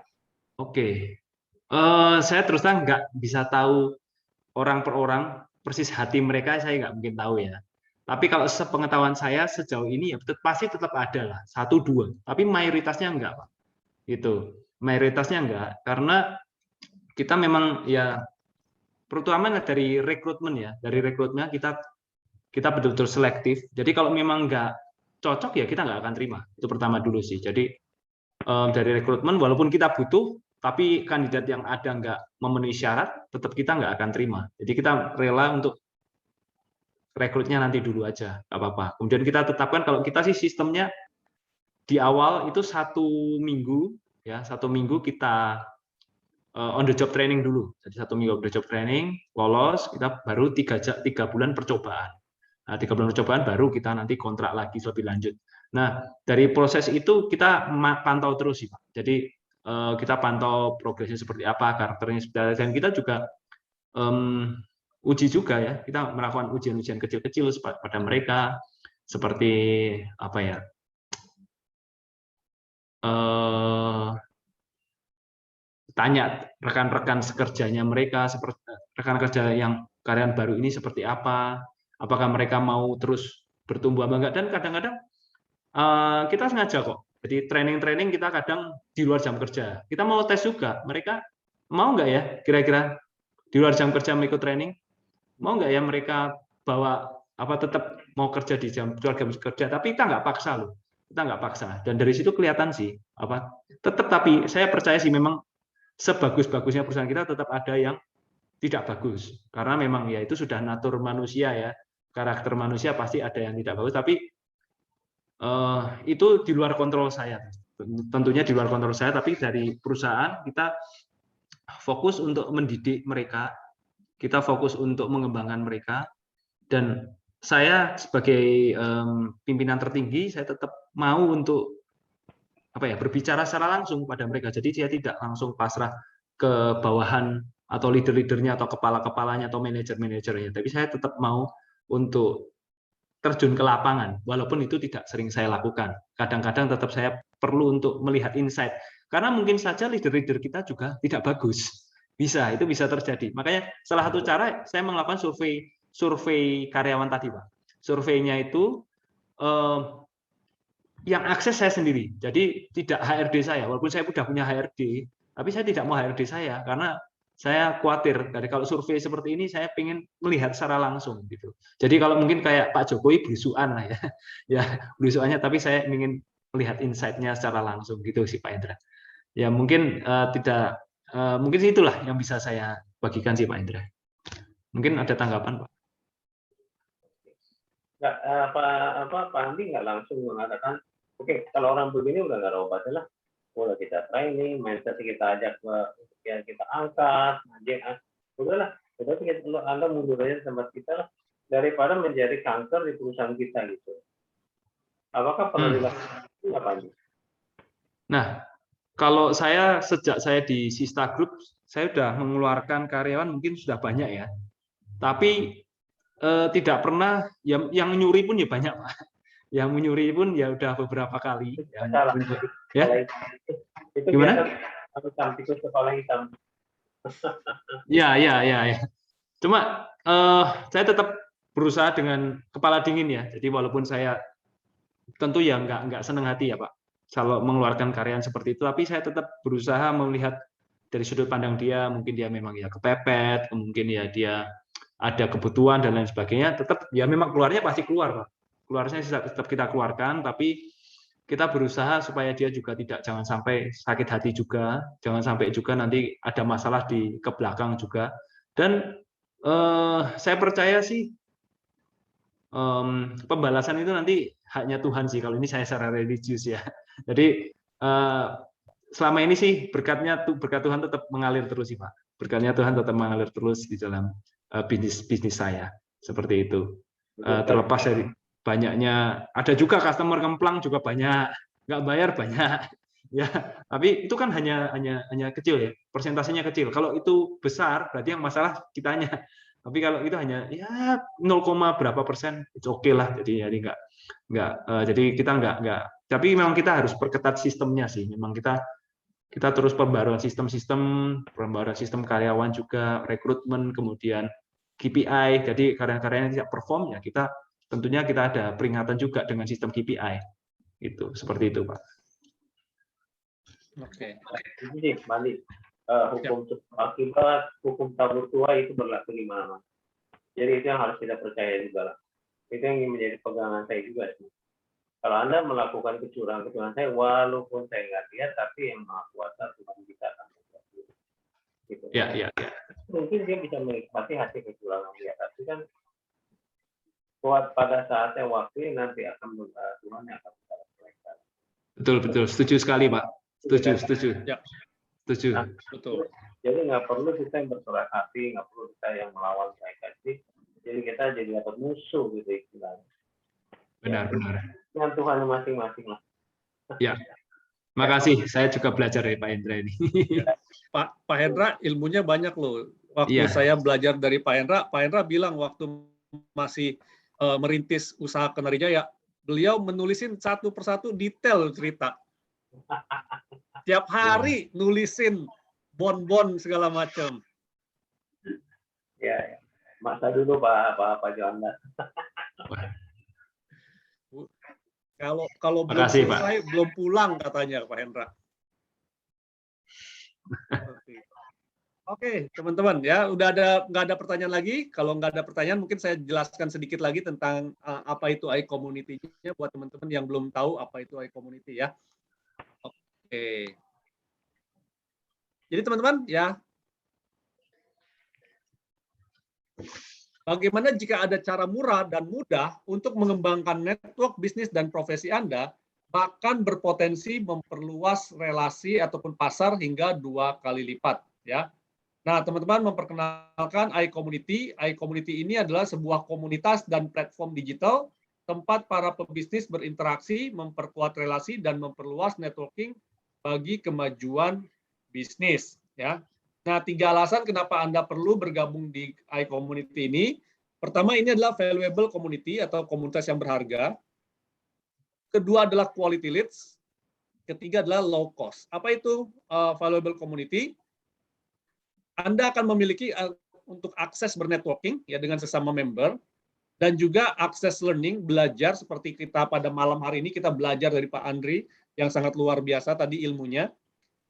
Oke. Saya terus terang nggak bisa tahu orang per orang, persis hati mereka saya nggak mungkin tahu ya. Tapi kalau sepengetahuan saya sejauh ini ya pasti tetap ada lah, 1-2. Tapi mayoritasnya enggak, Pak. Gitu. Mayoritasnya enggak, karena kita memang ya terutama dari rekrutmen ya, dari rekrutmen kita betul-betul selektif. Jadi kalau memang enggak cocok ya kita nggak akan terima. Itu pertama dulu sih. Jadi dari rekrutmen walaupun kita butuh, tapi kandidat yang ada nggak memenuhi syarat, tetap kita nggak akan terima. Jadi kita rela untuk rekrutnya nanti dulu aja, nggak apa-apa. Kemudian kita tetapkan kalau kita sih sistemnya di awal itu 1 minggu, ya 1 minggu kita on the job training dulu. Jadi 1 minggu on the job training, lolos, kita baru 3 bulan percobaan. Nah, 3 bulan percobaan baru kita nanti kontrak lagi lebih lanjut. Nah, dari proses itu kita pantau terus sih, Pak. Jadi kita pantau progresnya seperti apa, karakternya seperti apa, dan kita juga uji juga ya, kita melakukan ujian-ujian kecil-kecil pada mereka, seperti apa ya, tanya rekan-rekan sekerjanya mereka, seperti rekan kerja yang karyawan baru ini seperti apa, apakah mereka mau terus bertumbuh apa enggak, dan kadang-kadang kita sengaja kok, jadi training-training kita kadang di luar jam kerja, kita mau tes juga, mereka mau nggak ya kira-kira di luar jam kerja mau ikut training, mau nggak ya mereka bawa tetap mau kerja di jam kerja, tapi kita nggak paksa loh, kita nggak paksa, dan dari situ kelihatan sih tetap, tapi saya percaya sih memang sebagus-bagusnya perusahaan kita tetap ada yang tidak bagus, karena memang ya itu sudah natur manusia ya, karakter manusia pasti ada yang tidak bagus, tapi itu di luar kontrol saya, tentunya di luar kontrol saya, tapi dari perusahaan kita fokus untuk mendidik mereka, kita fokus untuk mengembangkan mereka, dan saya sebagai pimpinan tertinggi saya tetap mau untuk berbicara secara langsung pada mereka. Jadi saya tidak langsung pasrah ke bawahan atau leader-leadernya atau kepala-kepalanya atau manajer-manajernya, tapi saya tetap mau untuk terjun ke lapangan, walaupun itu tidak sering saya lakukan. Kadang-kadang tetap saya perlu untuk melihat insight, karena mungkin saja leader-leader kita juga tidak bagus. Itu bisa terjadi. Makanya salah satu cara saya melakukan survei karyawan tadi, Pak. Surveinya itu yang akses saya sendiri. Jadi tidak HRD saya, walaupun saya sudah punya HRD, tapi saya tidak mau HRD saya karena saya khawatir dari kalau survei seperti ini saya ingin melihat secara langsung gitu. Jadi kalau mungkin kayak Pak Jokowi belusuan lah ya, ya belusuannya, tapi saya ingin melihat insight-nya secara langsung gitu sih Pak Indra. Ya mungkin mungkin itulah yang bisa saya bagikan sih Pak Indra. Mungkin ada tanggapan Pak? Nggak, Pak Andi nggak langsung mengatakan, oke, kalau orang begini udah nggak ada obatnya lah, udah kita training, mindset kita ajak kita angkat, udahlah, Anda mundur aja di tempat kita lah, daripada menjadi kanker di perusahaan kita gitu. Apakah perlu dilakukan Pak Andi? Nah, kalau saya sejak saya di Sista Group, saya sudah mengeluarkan karyawan mungkin sudah banyak ya. Tapi tidak pernah yang nyuri pun ya banyak, Pak. Yang menyuri pun ya udah beberapa kali. Ya. Itu gimana? Tikus kepala hitam. Ya. Cuma saya tetap berusaha dengan kepala dingin ya. Jadi walaupun saya tentu ya nggak senang hati ya Pak, kalau mengeluarkan karyawan seperti itu, tapi saya tetap berusaha melihat dari sudut pandang dia, mungkin dia memang ya kepepet, mungkin ya dia ada kebutuhan dan lain sebagainya, tetap ya memang keluarnya pasti keluar Pak. Keluarnya tetap kita keluarkan, tapi kita berusaha supaya dia juga jangan sampai sakit hati juga, jangan sampai juga nanti ada masalah ke belakang juga. Dan saya percaya sih pembalasan itu nanti haknya Tuhan sih, kalau ini saya secara religius ya. Jadi selama ini sih berkat Tuhan tetap mengalir terus sih Pak. Berkatnya Tuhan tetap mengalir terus di dalam bisnis saya, seperti itu. Terlepas dari banyaknya, ada juga customer kemplang juga banyak, nggak bayar banyak, ya. Tapi itu kan hanya kecil ya, persentasenya kecil. Kalau itu besar, berarti yang masalah kitanya. Tapi kalau itu hanya ya 0, berapa persen, itu oke lah. Jadi jadi kita nggak. Tapi memang kita harus perketat sistemnya sih. Memang kita terus pembaruan sistem karyawan juga, rekrutmen, kemudian KPI. Jadi karyawan yang tidak perform ya tentunya kita ada peringatan juga dengan sistem KPI. Itu seperti itu, Pak. Oke. Ini balik hukum akibat, hukum tabur tua itu berlaku di mana-mana. Jadi itu yang harus kita percaya juga lah. Itu yang menjadi pegangan saya juga sih. Kalau Anda melakukan kecurangan saya, walaupun saya nggak lihat, tapi yang Maha Kuasa Tuhan kita akan membantu. Gitu. Ya. Mungkin dia bisa menikmati hasil kecurangan dia, tapi kan pada saatnya waktu nanti akan Tuhan yang akan mereka. Betul, setuju sekali Pak. Setuju. Ya. Setuju. Nah, betul. Jadi nggak perlu kita yang berkeras hati, nggak perlu kita yang melawan mereka sih. Jadi kita jadi dapat musuh gitu istilahnya. Benar. Dengan Tuhan masing-masing lah. Ya. Makasih, saya juga belajar dari Pak Hendra ini. Pak Hendra ilmunya banyak loh. Waktu saya belajar dari Pak Hendra bilang waktu masih merintis usaha Kenarijaya, beliau menulisin satu persatu detail cerita. Tiap hari nulisin bon segala macam. Ya. Masa dulu Pak Johannes. Kalau belum selesai, belum pulang katanya Pak Hendra. Oke, teman-teman ya, nggak ada pertanyaan lagi. Kalau nggak ada pertanyaan, mungkin saya jelaskan sedikit lagi tentang apa itu iCommunity-nya buat teman-teman yang belum tahu apa itu iCommunity ya. Oke. Jadi teman-teman ya, bagaimana jika ada cara murah dan mudah untuk mengembangkan network bisnis dan profesi Anda, bahkan berpotensi memperluas relasi ataupun pasar hingga 2 kali lipat ya. Nah, teman-teman memperkenalkan iCommunity. iCommunity ini adalah sebuah komunitas dan platform digital tempat para pebisnis berinteraksi, memperkuat relasi dan memperluas networking bagi kemajuan bisnis ya. Nah, 3 alasan kenapa Anda perlu bergabung di iCommunity ini. Pertama, ini adalah valuable community atau komunitas yang berharga. Kedua adalah quality leads. Ketiga adalah low cost. Apa itu valuable community? Anda akan memiliki untuk akses bernetworking ya dengan sesama member dan juga akses learning, belajar seperti kita pada malam hari ini kita belajar dari Pak Andri yang sangat luar biasa tadi ilmunya.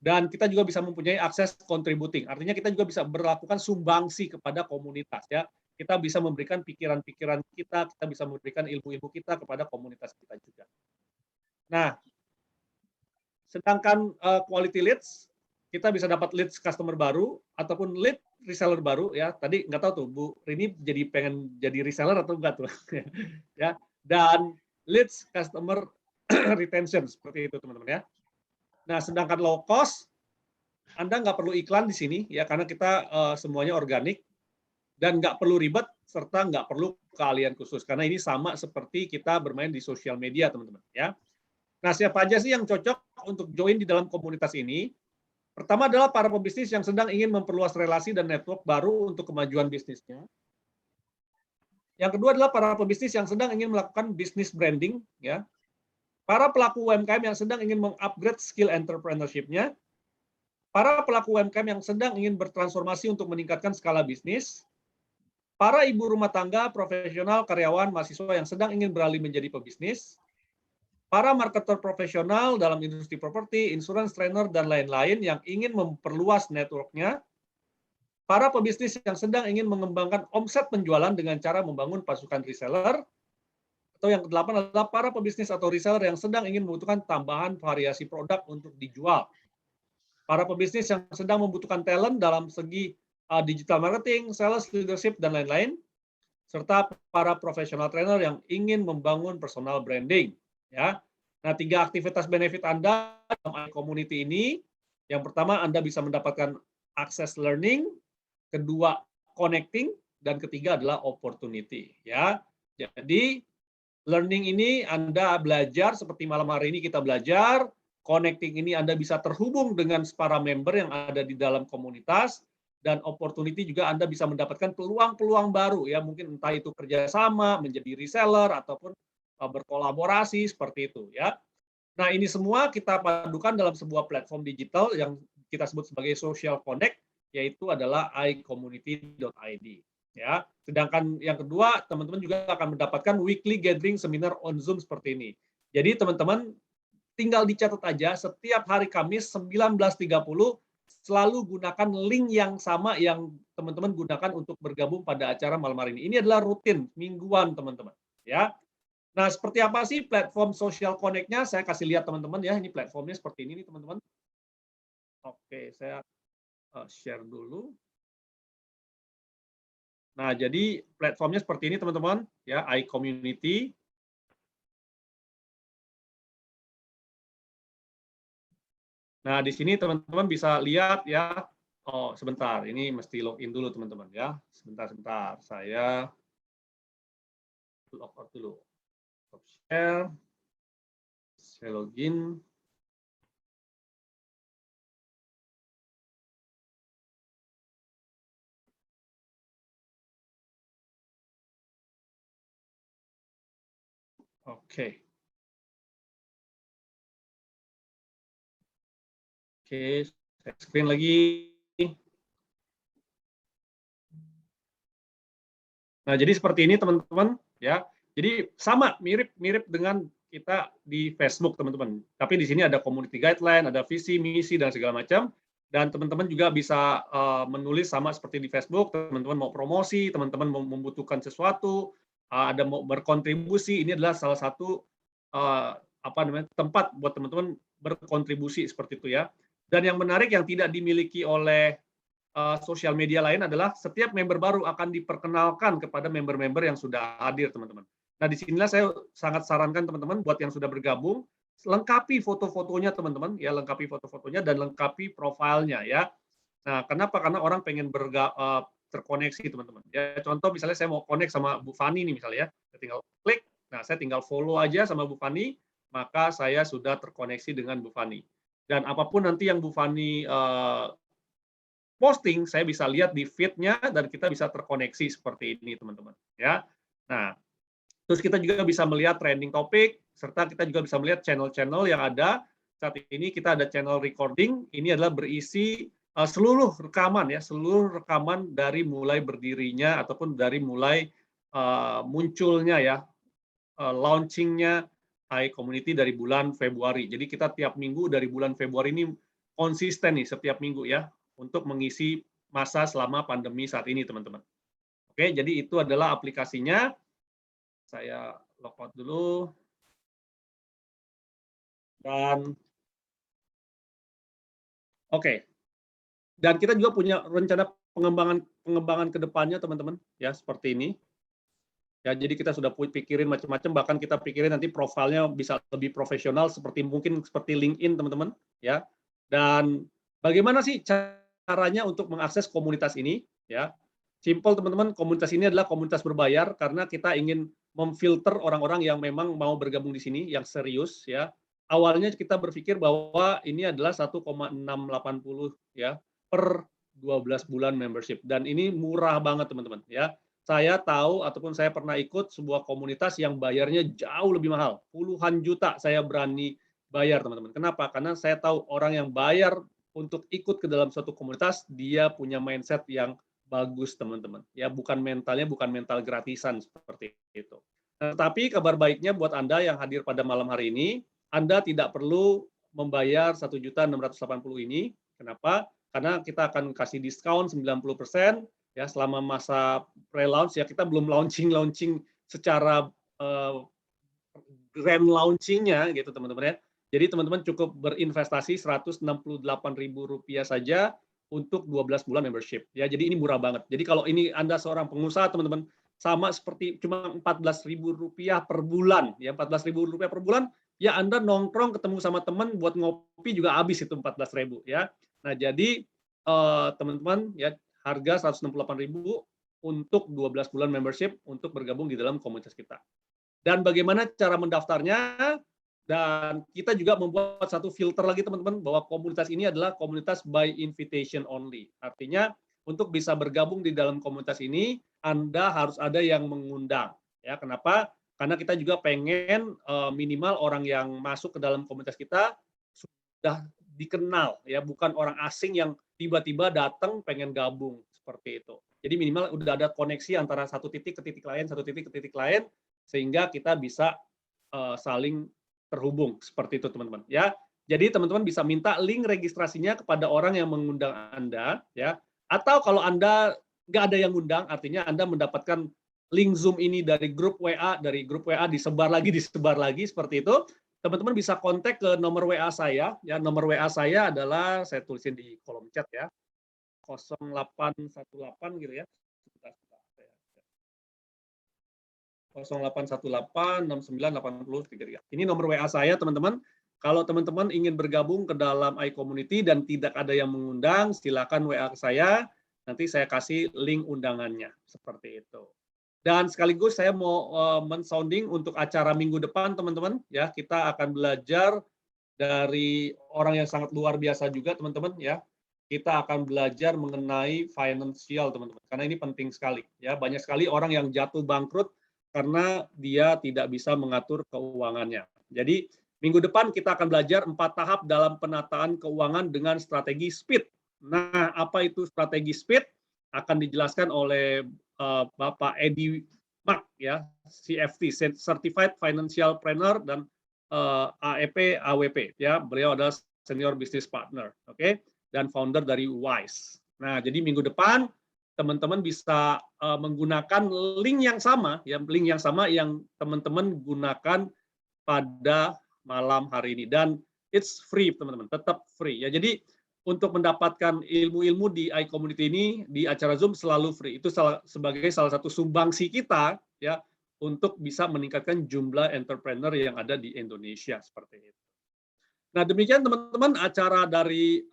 Dan kita juga bisa mempunyai akses contributing. Artinya kita juga bisa melakukan sumbangsi kepada komunitas ya. Kita bisa memberikan pikiran-pikiran kita bisa memberikan ilmu-ilmu kita kepada komunitas kita juga. Nah, sedangkan quality leads kita bisa dapat leads customer baru ataupun lead reseller baru ya. Tadi nggak tahu tuh Bu Rini pengen jadi reseller atau enggak tuh ya. Dan leads customer retention seperti itu teman-teman ya. Nah, sedangkan low cost Anda nggak perlu iklan di sini ya karena kita semuanya organik dan nggak perlu ribet serta nggak perlu keahlian khusus karena ini sama seperti kita bermain di sosial media teman-teman ya. Nah, siapa aja sih yang cocok untuk join di dalam komunitas ini? Pertama adalah para pebisnis yang sedang ingin memperluas relasi dan network baru untuk kemajuan bisnisnya. Yang kedua adalah para pebisnis yang sedang ingin melakukan bisnis branding, ya. Para pelaku UMKM yang sedang ingin mengupgrade skill entrepreneurship-nya. Para pelaku UMKM yang sedang ingin bertransformasi untuk meningkatkan skala bisnis. Para ibu rumah tangga, profesional, karyawan, mahasiswa yang sedang ingin beralih menjadi pebisnis. Para marketer profesional dalam industri properti, insurance trainer, dan lain-lain yang ingin memperluas network-nya. Para pebisnis yang sedang ingin mengembangkan omset penjualan dengan cara membangun pasukan reseller. Atau yang kedelapan adalah para pebisnis atau reseller yang sedang ingin membutuhkan tambahan variasi produk untuk dijual. Para pebisnis yang sedang membutuhkan talent dalam segi digital marketing, sales, leadership, dan lain-lain, serta para professional trainer yang ingin membangun personal branding. Ya. Nah, 3 aktivitas benefit Anda dalam community ini, yang pertama Anda bisa mendapatkan akses learning, kedua connecting, dan ketiga adalah opportunity. Ya, jadi learning ini Anda belajar seperti malam hari ini kita belajar, connecting ini Anda bisa terhubung dengan para member yang ada di dalam komunitas, dan opportunity juga Anda bisa mendapatkan peluang-peluang baru ya, mungkin entah itu kerjasama, menjadi reseller ataupun berkolaborasi seperti itu ya. Nah, ini semua kita padukan dalam sebuah platform digital yang kita sebut sebagai social connect, yaitu adalah iCommunity.id. Ya, sedangkan yang kedua, teman-teman juga akan mendapatkan weekly gathering seminar on Zoom seperti ini. Jadi teman-teman tinggal dicatat aja, setiap hari Kamis 19.30 selalu gunakan link yang sama yang teman-teman gunakan untuk bergabung pada acara malam hari ini. Ini adalah rutin mingguan teman-teman. Ya. Nah, seperti apa sih platform social connect-nya? Saya kasih lihat teman-teman ya. Ini platformnya seperti ini nih teman-teman. Oke, saya share dulu. Nah, jadi platformnya seperti ini teman-teman, ya, iCommunity. Nah, di sini teman-teman bisa lihat ya. Oh, sebentar, ini mesti login dulu teman-teman ya. Sebentar, saya logout dulu. Share, saya login. Oke. Oke, saya screen lagi. Nah, jadi seperti ini teman-teman ya. Jadi sama mirip dengan kita di Facebook teman-teman. Tapi di sini ada community guideline, ada visi, misi dan segala macam. Dan teman-teman juga bisa menulis sama seperti di Facebook. Teman-teman mau promosi, teman-teman mau membutuhkan sesuatu, ada mau berkontribusi. Ini adalah salah satu tempat buat teman-teman berkontribusi seperti itu ya. Dan yang menarik yang tidak dimiliki oleh sosial media lain adalah setiap member baru akan diperkenalkan kepada member-member yang sudah hadir, teman-teman. Nah, disinilah saya sangat sarankan teman-teman buat yang sudah bergabung, lengkapi foto-fotonya teman-teman, ya lengkapi foto-fotonya dan lengkapi profilnya ya. Nah, kenapa? Karena orang pengen terkoneksi teman-teman. Ya, contoh misalnya saya mau connect sama Bu Fani nih misalnya ya, saya tinggal klik, nah saya tinggal follow aja sama Bu Fani, maka saya sudah terkoneksi dengan Bu Fani. Dan apapun nanti yang Bu Fani posting, saya bisa lihat di feed-nya dan kita bisa terkoneksi seperti ini, teman-teman. Ya, nah, terus kita juga bisa melihat trending topik, serta kita juga bisa melihat channel-channel yang ada. Saat ini kita ada channel recording, ini adalah berisi seluruh rekaman ya, seluruh rekaman dari mulai berdirinya ataupun dari mulai munculnya ya, launchingnya iCommunity dari bulan Februari. Jadi kita tiap minggu dari bulan Februari ini konsisten nih setiap minggu ya, untuk mengisi masa selama pandemi saat ini, teman-teman. Oke, jadi itu adalah aplikasinya. Saya logout dulu. Dan oke. Dan kita juga punya rencana pengembangan ke depannya, teman-teman, ya seperti ini. Ya, jadi kita sudah pikirin macam-macam, bahkan kita pikirin nanti profilnya bisa lebih profesional mungkin seperti LinkedIn, teman-teman, ya. Dan bagaimana sih caranya untuk mengakses komunitas ini ya? Simple teman-teman, komunitas ini adalah komunitas berbayar karena kita ingin memfilter orang-orang yang memang mau bergabung di sini yang serius ya. Awalnya kita berpikir bahwa ini adalah 1,680 ya per 12 bulan membership dan ini murah banget teman-teman ya. Saya tahu ataupun saya pernah ikut sebuah komunitas yang bayarnya jauh lebih mahal, puluhan juta saya berani bayar teman-teman. Kenapa? Karena saya tahu orang yang bayar untuk ikut ke dalam suatu komunitas, dia punya mindset yang bagus, teman-teman. Ya, bukan mental gratisan seperti itu. Tetapi kabar baiknya buat Anda yang hadir pada malam hari ini, Anda tidak perlu membayar 1.680 ini. Kenapa? Karena kita akan kasih diskon 90% ya selama masa pre-launch ya. Kita belum launching secara grand launching-nya gitu teman-teman ya. Jadi teman-teman cukup berinvestasi Rp168.000 saja untuk 12 bulan membership. Ya, jadi ini murah banget. Jadi kalau ini Anda seorang pengusaha teman-teman, sama seperti cuma Rp14.000 per bulan, ya Rp14.000 per bulan, ya Anda nongkrong ketemu sama teman buat ngopi juga habis itu 14.000 ya. Nah, jadi teman-teman ya harga 168.000 untuk 12 bulan membership untuk bergabung di dalam komunitas kita. Dan bagaimana cara mendaftarnya? Dan kita juga membuat satu filter lagi teman-teman bahwa komunitas ini adalah komunitas by invitation only. Artinya untuk bisa bergabung di dalam komunitas ini Anda harus ada yang mengundang. Ya, kenapa? Karena kita juga pengen minimal orang yang masuk ke dalam komunitas kita sudah dikenal, ya, bukan orang asing yang tiba-tiba datang pengen gabung seperti itu. Jadi minimal udah ada koneksi antara satu titik ke titik lain, satu titik ke titik lain, sehingga kita bisa saling terhubung seperti itu teman-teman. Ya, jadi teman-teman bisa minta link registrasinya kepada orang yang mengundang Anda, ya. Atau kalau Anda nggak ada yang undang, artinya Anda mendapatkan link Zoom ini dari grup WA disebar lagi seperti itu. Teman-teman bisa kontak ke nomor WA saya, ya nomor WA saya adalah saya tulisin di kolom chat ya, 0818 gitu ya. 0818 698033. Ini nomor WA saya teman-teman. Kalau teman-teman ingin bergabung ke dalam iCommunity dan tidak ada yang mengundang, silakan WA ke saya. Nanti saya kasih link undangannya seperti itu. Dan sekaligus saya mau men-sounding untuk acara minggu depan teman-teman ya, kita akan belajar dari orang yang sangat luar biasa juga teman-teman ya. Kita akan belajar mengenai financial teman-teman. Karena ini penting sekali ya. Banyak sekali orang yang jatuh bangkrut karena dia tidak bisa mengatur keuangannya. Jadi minggu depan kita akan belajar 4 tahap dalam penataan keuangan dengan strategi SPEED. Nah, apa itu strategi SPEED? Akan dijelaskan oleh Bapak Edi Mak ya, CFT Certified Financial Planner dan AEP AWP ya. Beliau adalah Senior Business Partner, oke, dan founder dari WISE. Nah, jadi minggu depan teman-teman bisa menggunakan link yang sama ya, link yang sama yang teman-teman gunakan pada malam hari ini, dan it's free teman-teman, tetap free ya. Jadi untuk mendapatkan ilmu-ilmu di iCommunity ini di acara Zoom selalu free. Itu sebagai salah satu sumbangsi kita ya untuk bisa meningkatkan jumlah entrepreneur yang ada di Indonesia seperti itu. Nah, demikian teman-teman acara dari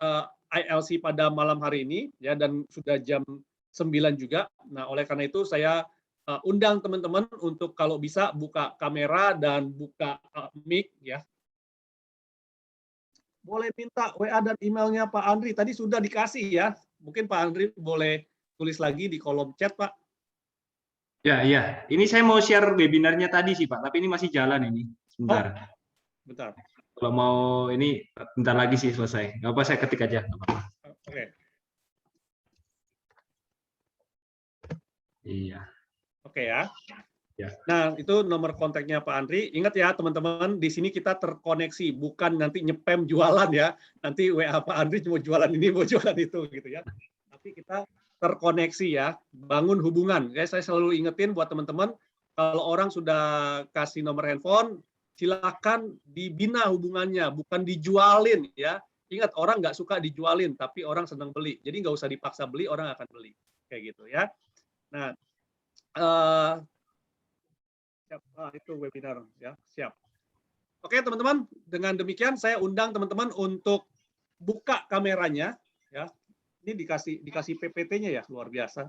ILC pada malam hari ini ya, dan sudah jam 9 juga. Nah, oleh karena itu saya undang teman-teman untuk kalau bisa buka kamera dan buka mic ya. Boleh minta WA dan emailnya Pak Andri. Tadi sudah dikasih ya. Mungkin Pak Andri boleh tulis lagi di kolom chat, Pak. Ya, iya. Ini saya mau share webinarnya tadi sih, Pak. Tapi ini masih jalan ini. Sebentar. Oh, bentar. Kalau mau ini bentar lagi sih selesai. Nggak apa, saya ketik aja. Oke. Iya. Oke ya. Ya. Nah, itu nomor kontaknya Pak Andri. Ingat ya teman-teman, di sini kita terkoneksi, bukan nanti nyepam jualan ya. Nanti WA Pak Andri mau jualan ini, mau jualan itu gitu ya. Tapi kita terkoneksi ya, bangun hubungan. Guys, saya selalu ingetin buat teman-teman, kalau orang sudah kasih nomor handphone, silakan dibina hubungannya, bukan dijualin ya. Ingat, orang nggak suka dijualin, tapi orang senang beli. Jadi nggak usah dipaksa beli, orang akan beli. Kayak gitu ya. Nah, siap. Itu webinar ya, siap. Oke teman-teman, dengan demikian saya undang teman-teman untuk buka kameranya ya. Ini dikasih PPT-nya ya, luar biasa.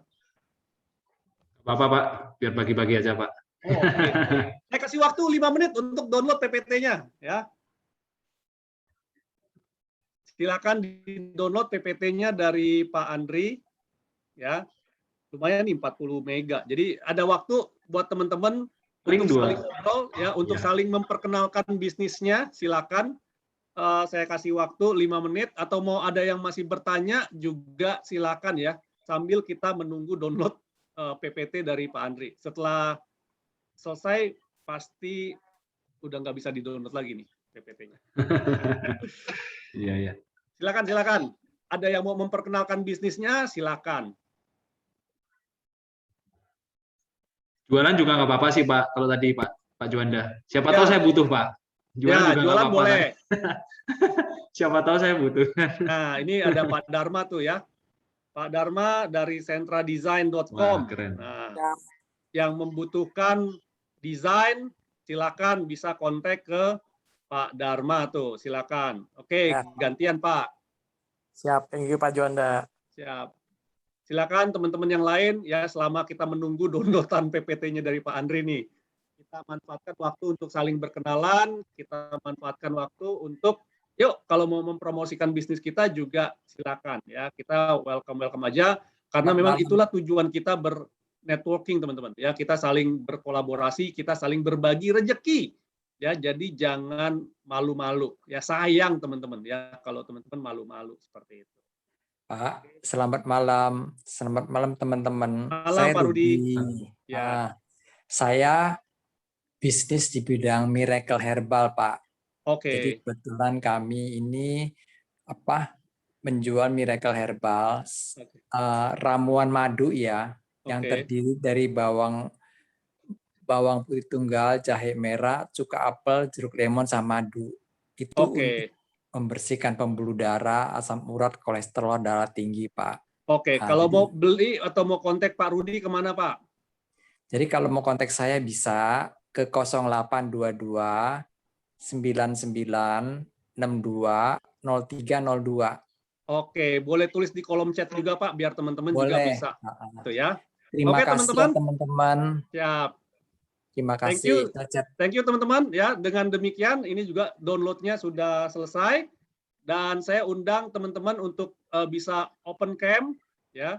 Apa Pak, biar bagi-bagi aja Pak. Oh, okay. Saya kasih waktu 5 menit untuk download PPT-nya ya. Silakan di-download PPT-nya dari Pak Andri ya. Lumayan nih 40 mega. Jadi ada waktu buat teman-teman untuk saling ngobrol ya, untuk saling memperkenalkan bisnisnya, silakan. Saya kasih waktu 5 menit, atau mau ada yang masih bertanya juga silakan ya, sambil kita menunggu download PPT dari Pak Andri. Setelah selesai pasti udah nggak bisa di-download lagi nih PPT-nya. Iya, iya. Silakan. Ada yang mau memperkenalkan bisnisnya, silakan. Jualan juga nggak apa-apa sih Pak, kalau tadi Pak Pak Juanda. Siapa Ya. tahu saya butuh, Pak. Jualan Ya, juga nggak jualan apa-apa, boleh. kan? Siapa tahu saya butuh. Nah, ini ada Pak Dharma tuh ya. Pak Dharma dari Wah, sentradesign.com. keren. Nah, yang membutuhkan desain, silakan bisa kontak ke Pak Dharma tuh, silakan. Oke, Ya. gantian Pak. Siap, thank you Pak Juanda. Siap. Silakan teman-teman yang lain ya, selama kita menunggu downloadan PPT-nya dari Pak Andri nih. Kita manfaatkan waktu untuk saling berkenalan, kita manfaatkan waktu untuk yuk kalau mau mempromosikan bisnis kita juga silakan ya. Kita welcome aja karena memang itulah tujuan kita bernetworking teman-teman ya. Kita saling berkolaborasi, kita saling berbagi rezeki. Ya, jadi jangan malu-malu. Ya, sayang teman-teman ya kalau teman-teman malu-malu seperti itu. Pak, selamat malam. Selamat malam teman-teman. Malam Saya Pak Rudi. Ya. Saya bisnis di bidang miracle herbal, Pak. Oke. Jadi kebetulan kami ini menjual miracle herbal, ramuan madu ya, yang terdiri dari bawang putih tunggal, jahe merah, cuka apel, jeruk lemon, sama madu. Itu untuk membersihkan pembuluh darah, asam urat, kolesterol, darah tinggi, Pak. Oke, kalau mau beli atau mau kontak Pak Rudi kemana, Pak? Jadi kalau mau kontak saya bisa ke 0822 99 62 0302. Oke, boleh tulis di kolom chat juga, Pak, biar teman-teman juga bisa. Itu ya. Terima kasih teman-teman. Siap. Terima kasih. Thank you teman-teman ya. Dengan demikian ini juga downloadnya sudah selesai dan saya undang teman-teman untuk bisa open cam ya.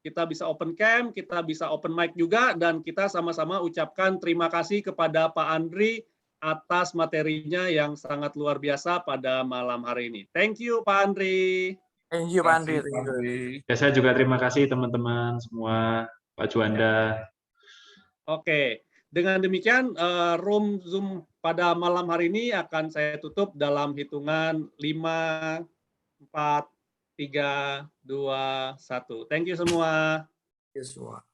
Kita bisa open cam, kita bisa open mic juga dan kita sama-sama ucapkan terima kasih kepada Pak Andri atas materinya yang sangat luar biasa pada malam hari ini. Thank you Pak Andri. Thank you Pak Andri. Ya, saya juga terima kasih teman-teman semua, Pak Juanda. Oke. Dengan demikian, room Zoom pada malam hari ini akan saya tutup dalam hitungan 5, 4, 3, 2, 1. Thank you semua.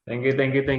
Thank you.